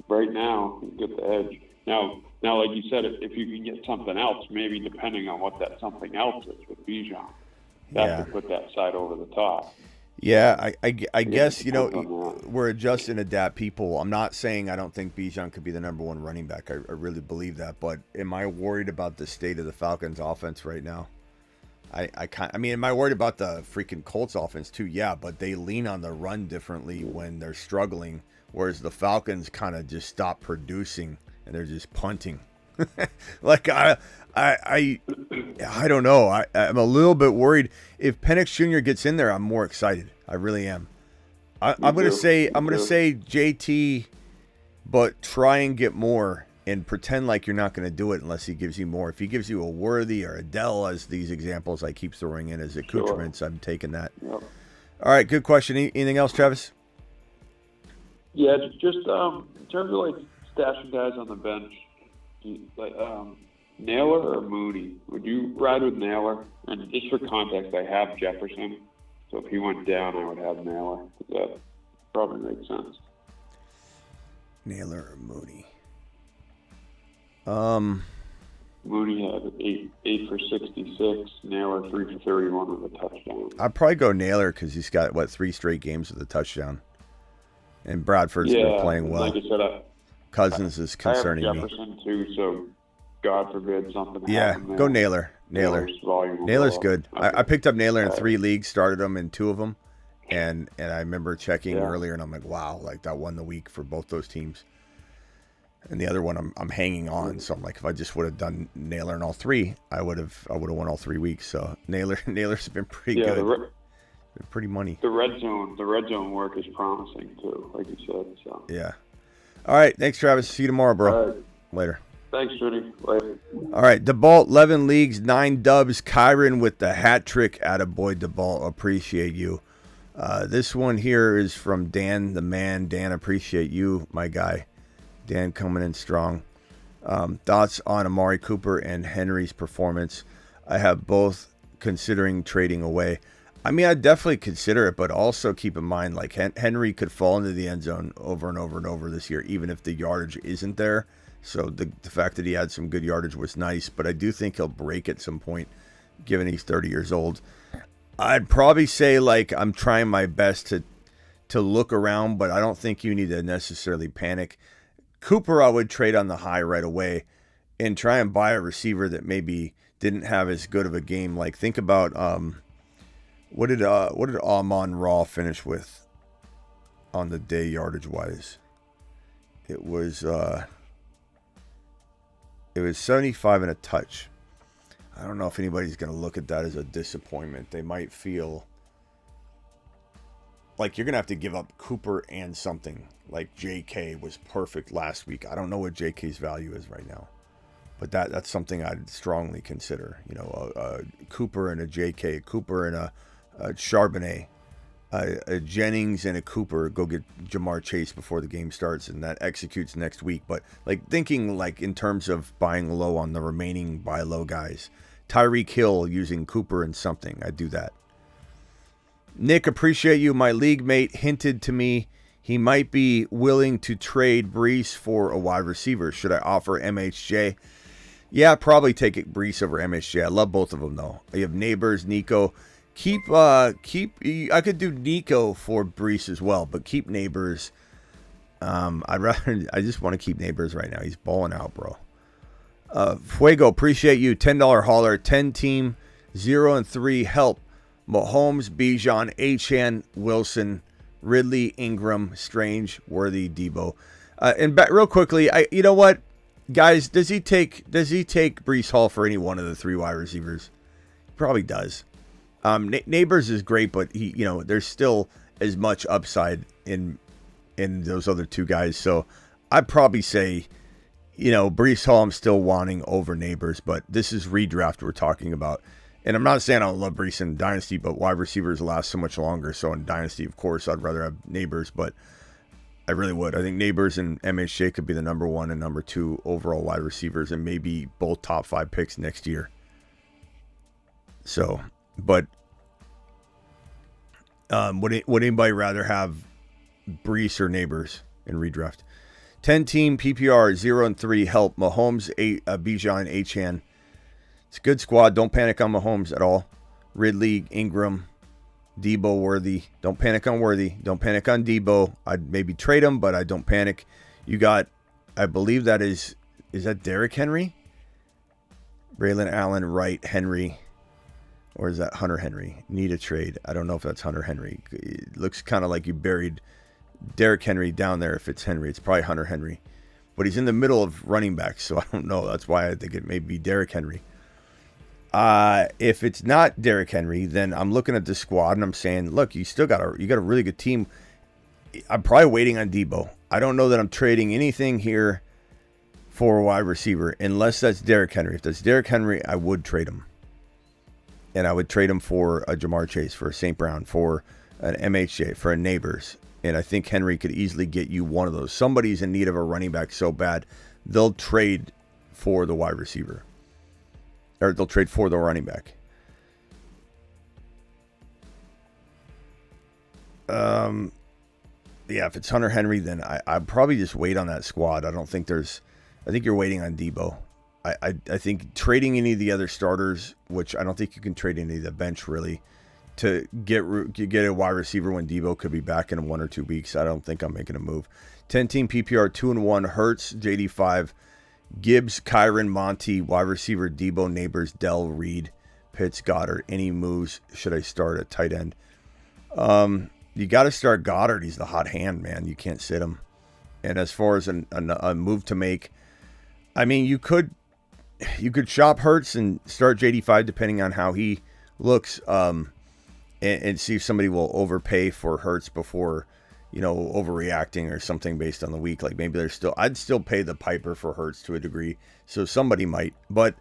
right now get the edge. Now, like you said, if you can get something else, maybe depending on what that something else is with Bijan, that could put that side over the top.
Yeah, I guess, we're adjust and adapt people. I'm not saying I don't think Bijan could be the number 1 running back. I really believe that. But am I worried about the state of the Falcons offense right now? Am I worried about the freaking Colts offense too? Yeah, but they lean on the run differently when they're struggling, whereas the Falcons kind of just stop producing and they're just punting. Like I don't know. I'm a little bit worried. If Penix Jr. gets in there, I'm more excited. I really am. I'm gonna say JT, but try and get more and pretend like you're not gonna do it unless he gives you more. If he gives you a Worthy or a Dell as these examples I keep throwing in as accoutrements, I'm taking that. Yep. All right, good question. Anything else, Travis?
Yeah, just in terms of like stashing guys on the bench. Like Naylor or Mooney? Would you ride with Naylor? And just for context, I have Jefferson, so if he went down, I would have Naylor. That probably makes sense.
Naylor or Mooney?
Mooney had 8 for 66. Naylor 3 for 31 with a touchdown.
I'd probably go Naylor because he's got 3 straight games with a touchdown, and Bradford's been playing well.
Like I said,
Cousins is concerning me.
I have Jefferson too, so God forbid something happens.
Yeah, go Naylor. Naylor's good. I picked up Naylor in 3 leagues, started him in 2 of them, and I remember checking earlier, and I'm like, wow, like that won the week for both those teams. And the other one, I'm hanging on, so I'm like, if I just would have done Naylor in all 3, I would have won all 3 weeks. So Naylor's been pretty good. Been pretty money.
The red zone work is promising too, like you said. So
yeah. All right, thanks, Travis. See you tomorrow, bro.
All right.
Later.
Thanks, Smitty. Later.
All right, DeBalt, 11 leagues, 9 dubs. Kyron with the hat trick. Attaboy, DeBalt. Appreciate you. This one here is from Dan, the man. Dan, appreciate you, my guy. Dan coming in strong. Thoughts on Amari Cooper and Henry's performance? I have both considering trading away. I mean, I'd definitely consider it, but also keep in mind, like, Henry could fall into the end zone over and over and over this year, even if the yardage isn't there. So the fact that he had some good yardage was nice, but I do think he'll break at some point, given he's 30 years old. I'd probably say, like, I'm trying my best to look around, but I don't think you need to necessarily panic. Cooper, I would trade on the high right away and try and buy a receiver that maybe didn't have as good of a game. Like, think about what did Amon-Ra finish with on the day yardage wise? It was It was 75 and a touch. I don't know if anybody's going to look at that as a disappointment. They might feel like you're going to have to give up Cooper and something. Like JK was perfect last week. I don't know what JK's value is right now. But that's something I'd strongly consider. You know, a Cooper and a JK, Cooper and a Charbonnet, a Jennings and a Cooper. Go get Jamar Chase before the game starts, and that executes next week. But like thinking like in terms of buying low on the remaining buy low guys. Tyreek Hill using Cooper and something. I'd do that. Nick, appreciate you. My league mate hinted to me he might be willing to trade Brees for a wide receiver. Should I offer MHJ? Yeah, probably take it Brees over MHJ. I love both of them though. You have Neighbors, Nico. I could do Nico for Brees as well, but keep Neighbors. I just want to keep Neighbors right now. He's balling out, bro. Fuego, appreciate you. $10 hauler, 10 team, 0-3 help. Mahomes, Bijan, Achane, Wilson, Ridley, Ingram, Strange, Worthy, Debo. And real quickly, you know what, guys? Does he take Brees Hall for any one of the 3 wide receivers? He probably does. Neighbors is great, but there's still as much upside in those other 2 guys. So I'd probably say, Brees Hall I'm still wanting over Neighbors, but this is redraft we're talking about. And I'm not saying I love Brees in Dynasty, but wide receivers last so much longer. So in Dynasty, of course, I'd rather have Neighbors, but I really would. I think Neighbors and MHJ could be the number 1 and number 2 overall wide receivers, and maybe both top 5 picks next year. So, but would anybody rather have Brees or Neighbors in redraft? 10 team PPR 0-3 help. Mahomes, Bijan, Achane. It's a good squad. Don't panic on Mahomes at all. Ridley, Ingram, Debo, Worthy. Don't panic on Worthy. Don't panic on Debo. I'd maybe trade him, but I don't panic. You got, I believe that is that Derrick Henry? Braylon Allen, Wright, Henry. Or is that Hunter Henry? Need a trade. I don't know if that's Hunter Henry. It looks kind of like you buried Derrick Henry down there. If it's Henry, it's probably Hunter Henry. But he's in the middle of running backs, so I don't know. That's why I think it may be Derrick Henry. If it's not Derrick Henry, then I'm looking at the squad and I'm saying, look, you got a really good team. I'm probably waiting on Debo. I don't know that I'm trading anything here for a wide receiver unless that's Derrick Henry. If that's Derrick Henry, I would trade him. And I would trade him for a Jamar Chase, for a St. Brown, for an MHJ, for a Neighbors. And I think Henry could easily get you one of those. Somebody's in need of a running back so bad, they'll trade for the wide receiver. Or they'll trade for the running back. Yeah, if it's Hunter Henry, then I'd probably just wait on that squad. I think you're waiting on Debo. I think trading any of the other starters, which I don't think you can trade any of the bench really, to get a wide receiver when Debo could be back in 1 or 2 weeks. I don't think I'm making a move. 10-team PPR 2-1, Hurts, JD5, Gibbs, Kyron, Monty, wide receiver, Debo, Neighbors, Dell, Reed, Pitts, Goddard. Any moves? Should I start at tight end? You got to start Goddard. He's the hot hand, man. You can't sit him. And as far as a move to make, I mean, you could shop Hurts and start JD5 depending on how he looks, and see if somebody will overpay for Hurts before, overreacting or something based on the week. Like maybe I'd still pay the piper for Hurts to a degree. So somebody might, but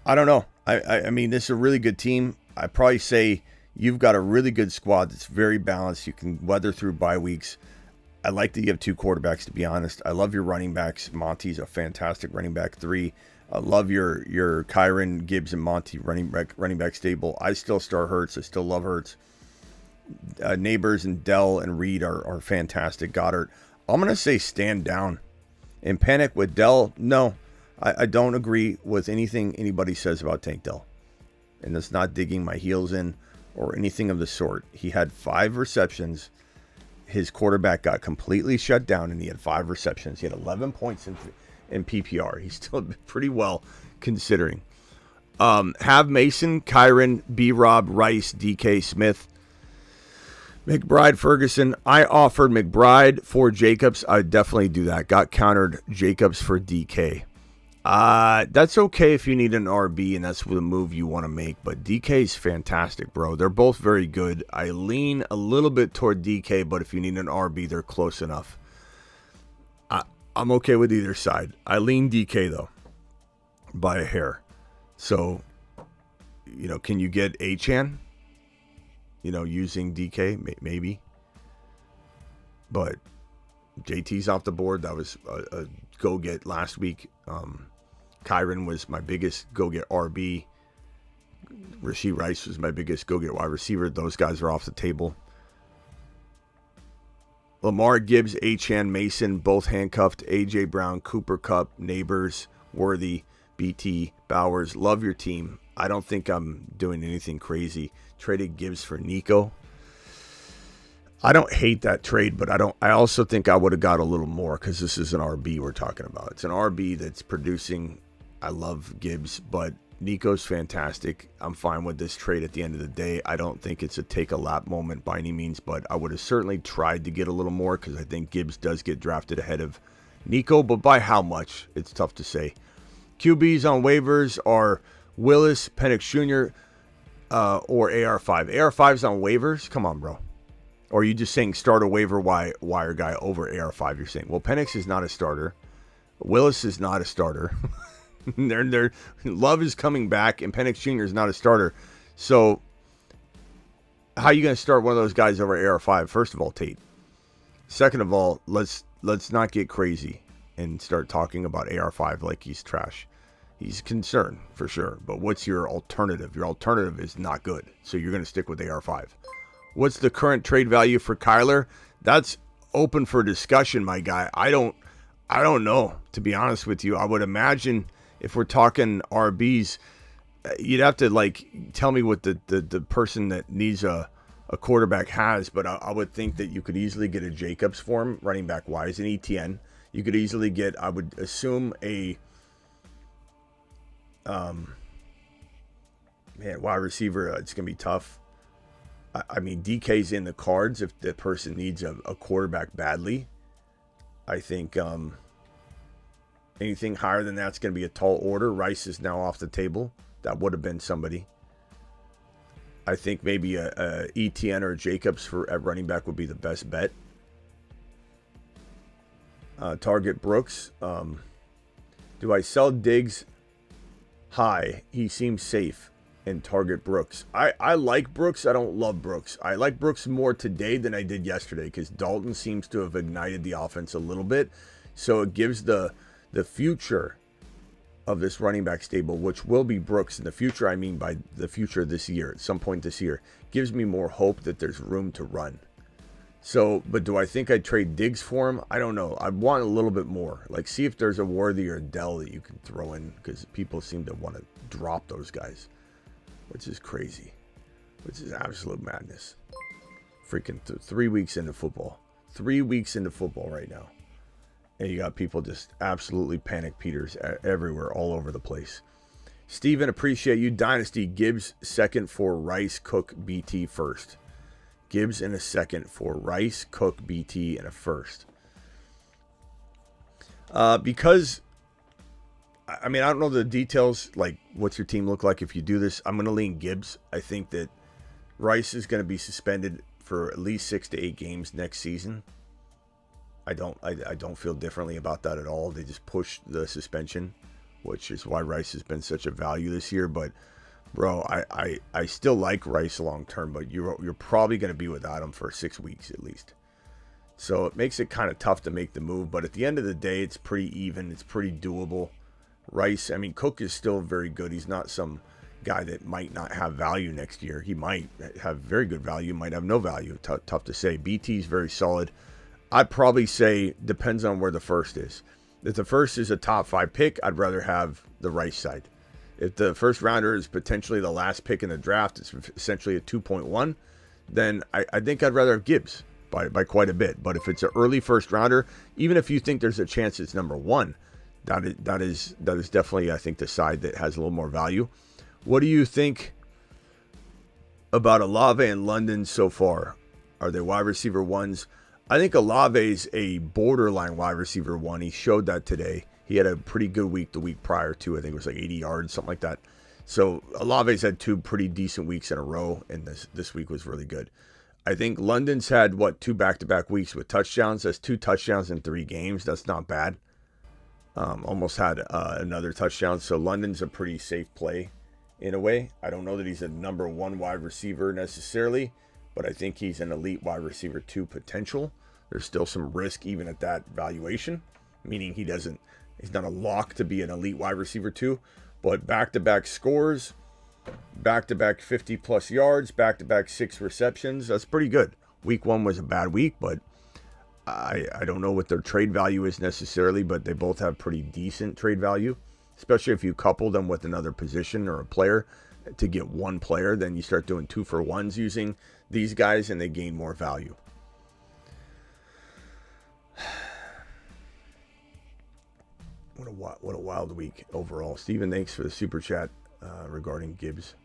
I don't know. I mean, this is a really good team. I probably say you've got a really good squad that's very balanced. You can weather through bye weeks. I like that you have 2 quarterbacks, to be honest. I love your running backs. Monty's a fantastic running back 3. I love your Kyron, Gibbs, and Monty running back stable. I still start Hurts. I still love Hurts. Neighbors and Dell and Reed are fantastic. Goddard, I'm going to say stand down and panic with Dell. No, I don't agree with anything anybody says about Tank Dell. And that's not digging my heels in or anything of the sort. He had 5 receptions. His quarterback got completely shut down, and he had 5 receptions. He had 11 points in PPR. He's still pretty well considering. Have Mason, Kyron, B-Rob, Rice, DK, Smith, McBride, Ferguson. I offered McBride for Jacobs. I'd definitely do that. Got countered Jacobs for DK. That's okay if you need an RB and that's the move you want to make. But DK is fantastic, bro. They're both very good. I lean a little bit toward DK, but if you need an RB, they're close enough. I'm okay with either side. I lean DK, though, by a hair. So, can you get Achane? Using DK? Maybe. But JT's off the board. That was a go-get last week. Kyron was my biggest go-get RB. Rashee Rice was my biggest go-get wide receiver. Those guys are off the table. Lamar, Gibbs, Achane, Mason, both handcuffed. A.J. Brown, Cooper Kupp, Neighbors, Worthy, BT, Bowers. Love your team. I don't think I'm doing anything crazy. Traded Gibbs for Nico. I don't hate that trade, but I also think I would have got a little more because this is an RB we're talking about. It's an RB that's producing. I love Gibbs, but Nico's fantastic. I'm fine with this trade at the end of the day. I don't think it's a take a lap moment by any means, but I would have certainly tried to get a little more because I think Gibbs does get drafted ahead of Nico, but by how much? It's tough to say. QBs on waivers are Willis, Penix Jr., or AR5. AR5's on waivers? Come on, bro. Or are you just saying start a waiver wire guy over AR5? You're saying, well, Penix is not a starter. Willis is not a starter. Love is coming back, and Penix Jr. is not a starter. So how are you going to start one of those guys over AR5? First of all, Tate. Second of all, let's not get crazy and start talking about AR5 like he's trash. He's concerned for sure, but what's your alternative? Your alternative is not good, so you're going to stick with AR5. What's the current trade value for Kyler? That's open for discussion, my guy. I don't know, to be honest with you. I would imagine if we're talking RBs, you'd have to tell me what the person that needs a quarterback has, but I would think that you could easily get a Jacobs for him, running back wise, an ETN. You could easily get, I would assume, a wide receiver. It's gonna be tough. I mean, DK's in the cards if the person needs a quarterback badly. I think anything higher than that's going to be a tall order. Rice is now off the table. That would have been somebody. I think maybe a ETN or a Jacobs at running back would be the best bet. Target Brooks. Do I sell Diggs high? He seems safe. And target Brooks. I like Brooks. I don't love Brooks. I like Brooks more today than I did yesterday because Dalton seems to have ignited the offense a little bit. So it gives the future of this running back stable, which will be Brooks in the future. I mean by the future this year, at some point this year, gives me more hope that there's room to run. So, but do I think I'd trade Diggs for him? I don't know. I want a little bit more. See if there's a Worthy or a Dell that you can throw in because people seem to want to drop those guys. Which is crazy. Which is absolute madness. Freaking 3 weeks into football. 3 weeks into football right now. And you got people just absolutely panic Peters everywhere, all over the place. Steven, appreciate you. Dynasty, Gibbs second for Rice, Cook, BT first. Gibbs in a second for Rice, Cook, BT in a first. Because... I mean, I don't know the details, what's your team look like if you do this. I'm going to lean Gibbs. I think that Rice is going to be suspended for at least 6 to 8 games next season. I don't feel differently about that at all. They just pushed the suspension, which is why Rice has been such a value this year. But, bro, I still like Rice long term, but you're probably going to be without him for 6 weeks at least. So it makes it kind of tough to make the move. But at the end of the day, it's pretty even. It's pretty doable. Rice, I mean, Cook is still very good. He's not some guy that might not have value next year. He might have very good value, might have no value. Tough to say. BT's very solid. I'd probably say depends on where the first is. If the first is a top 5 pick, I'd rather have the Rice side. If the first rounder is potentially the last pick in the draft, it's essentially a 2.1, then I think I'd rather have Gibbs by quite a bit. But if it's an early first rounder, even if you think there's a chance it's number 1, that is definitely, I think, the side that has a little more value. What do you think about Olave and London so far? Are they wide receiver ones? I think Olave's a borderline wide receiver one. He showed that today. He had a pretty good week the week prior to. I think it was like 80 yards, something like that. So Olave's had 2 pretty decent weeks in a row, and this week was really good. I think London's had, 2 back-to-back weeks with touchdowns. That's 2 touchdowns in 3 games. That's not bad. Almost had another touchdown. So London's a pretty safe play in a way. I don't know that he's a number 1 wide receiver necessarily, but I think he's an elite wide receiver 2 potential. There's still some risk even at that valuation, meaning he's not a lock to be an elite wide receiver 2, but back-to-back scores, back-to-back 50-plus yards, back-to-back 6 receptions. That's pretty good. Week 1 was a bad week, but I don't know what their trade value is necessarily, but they both have pretty decent trade value, especially if you couple them with another position or a player to get one player. Then you start doing 2-for-1s using these guys, and they gain more value. What a wild week overall. Steven, thanks for the super chat regarding Gibbs.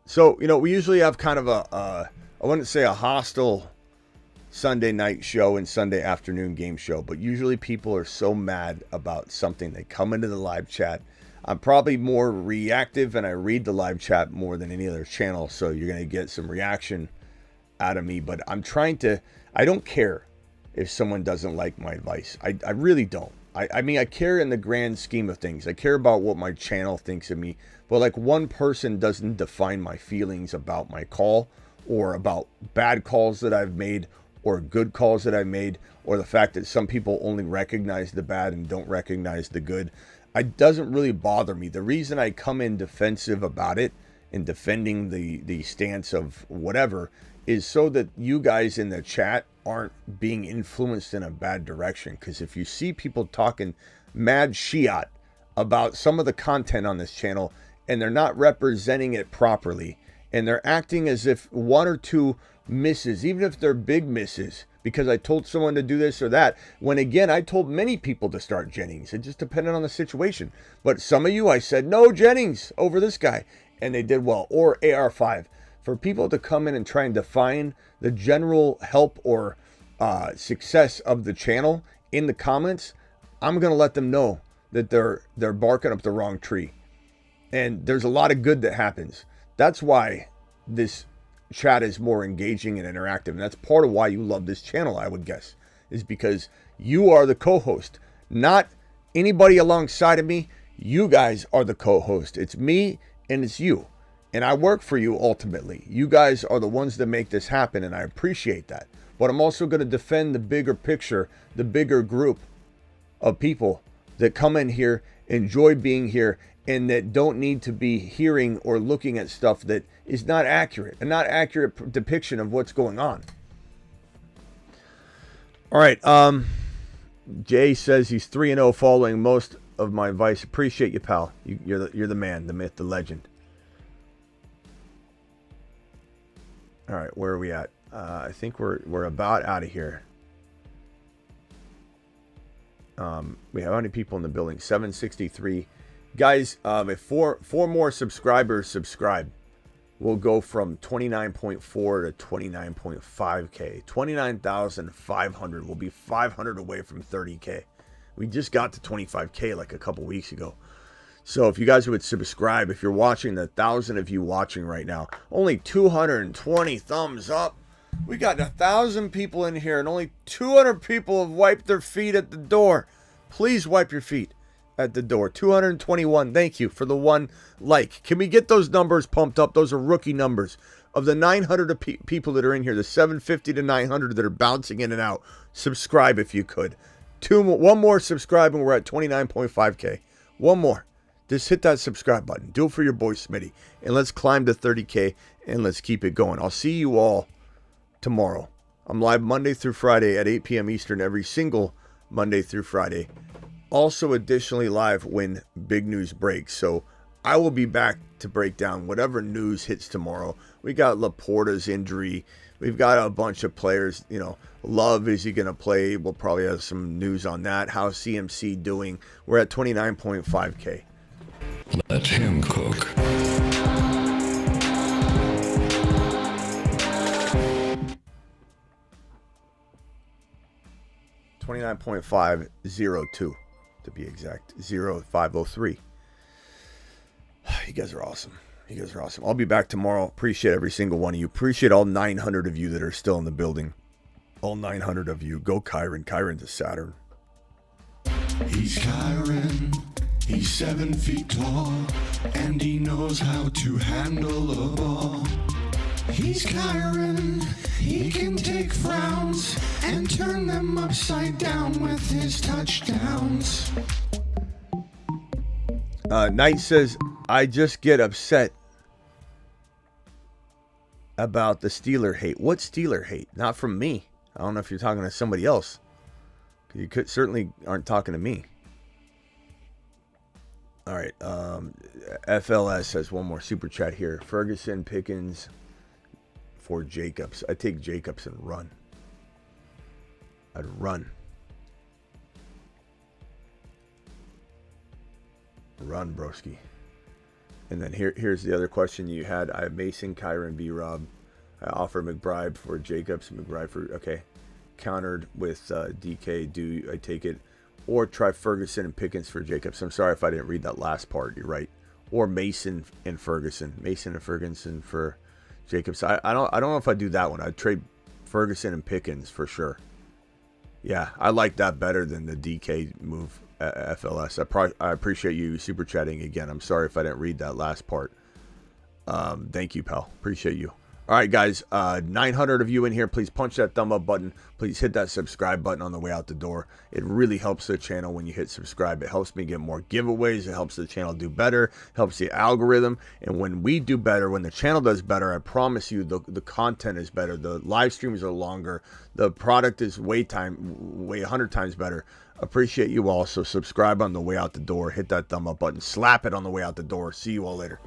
So, we usually have kind of I wouldn't say a hostile Sunday night show and Sunday afternoon game show, but usually people are so mad about something. They come into the live chat. I'm probably more reactive, and I read the live chat more than any other channel, so you're going to get some reaction out of me, but I don't care if someone doesn't like my advice. I really don't. I mean, I care in the grand scheme of things. I care about what my channel thinks of me, but like one person doesn't define my feelings about my call, or about bad calls that I've made, or good calls that I've made, or the fact that some people only recognize the bad and don't recognize the good. It doesn't really bother me. The reason I come in defensive about it and defending the stance of whatever is so that you guys in the chat aren't being influenced in a bad direction. Because if you see people talking mad shiat about some of the content on this channel and they're not representing it properly, and they're acting as if 1 or 2 misses, even if they're big misses, because I told someone to do this or that, when again, I told many people to start Jennings. It just depended on the situation. But some of you, I said, no Jennings over this guy, and they did well. Or AR5. For people to come in and try and define the general help or success of the channel in the comments, I'm going to let them know that they're barking up the wrong tree. And there's a lot of good that happens. That's why this chat is more engaging and interactive. And that's part of why you love this channel, I would guess, is because you are the co-host, not anybody alongside of me. You guys are the co-host. It's me and it's you. And I work for you ultimately. You guys are the ones that make this happen, and I appreciate that. But I'm also going to defend the bigger picture, the bigger group of people that come in here, enjoy being here, and that don't need to be hearing or looking at stuff that is not accurate, a not accurate depiction of what's going on. All right. Jay says he's 3-0 following most of my advice. Appreciate you, pal. You're the man, the myth, the legend. All right, where are we at? I think we're about out of here. We have how many people in the building? 763. Guys, if four more subscribers subscribe, we'll go from 29.4 to 29.5K. 29,500. We'll be 500 away from 30K. We just got to 25K like a couple weeks ago. So if you guys would subscribe, if you're watching, the 1,000 of you watching right now, only 220 thumbs up. We got 1,000 people in here and only 200 people have wiped their feet at the door. Please wipe your feet at the door. 221. Thank you for the 1 like. Can we get those numbers pumped up? Those are rookie numbers. Of the 900 people that are in here, the 750 to 900 that are bouncing in and out, subscribe if you could. One more subscribe and we're at 29.5K. One more. Just hit that subscribe button. Do it for your boy Smitty. And let's climb to 30K and let's keep it going. I'll see you all tomorrow. I'm live Monday through Friday at 8 p.m. Eastern every single Monday through Friday. Also additionally live when big news breaks. So I will be back to break down whatever news hits tomorrow. We got Laporta's injury. We've got a bunch of players. Love, is he going to play? We'll probably have some news on that. How's CMC doing? We're at 29.5K.
Let him cook.
29.502 to be exact. 0503. You guys are awesome. You guys are awesome. I'll be back tomorrow. Appreciate every single one of you. Appreciate all 900 of you that are still in the building. All 900 of you. Go Kyron. Kyron's a Saturn.
He's Kyron. He's 7 feet tall, and he knows how to handle a ball. He's Kyron. He can take frowns and turn them upside down with his touchdowns.
Knight says, I just get upset about the Steeler hate. What Steeler hate? Not from me. I don't know if you're talking to somebody else. You certainly aren't talking to me. All right. FLS has one more super chat here. Ferguson, Pickens for Jacobs. I take Jacobs and run. I'd run. Run, broski. And then here's the other question you had. I have Mason, Kyron, B-Rob. I offer McBride for Jacobs, McBride for, okay. Countered with DK. Do I take it? Or try Ferguson and Pickens for Jacobs. I'm sorry if I didn't read that last part. You're right. Or Mason and Ferguson. Mason and Ferguson for Jacobs. I don't know if I'd do that one. I'd trade Ferguson and Pickens for sure. Yeah, I like that better than the DK move. FLS. I appreciate you super chatting again. I'm sorry if I didn't read that last part. Thank you, pal. Appreciate you. All right, guys. 900 of you in here. Please punch that thumb up button. Please hit that subscribe button on the way out the door. It really helps the channel when you hit subscribe. It helps me get more giveaways. It helps the channel do better. Helps the algorithm. And when we do better, when the channel does better, I promise you the content is better. The live streams are longer. The product is way 100 times better. Appreciate you all. So subscribe on the way out the door. Hit that thumb up button. Slap it on the way out the door. See you all later.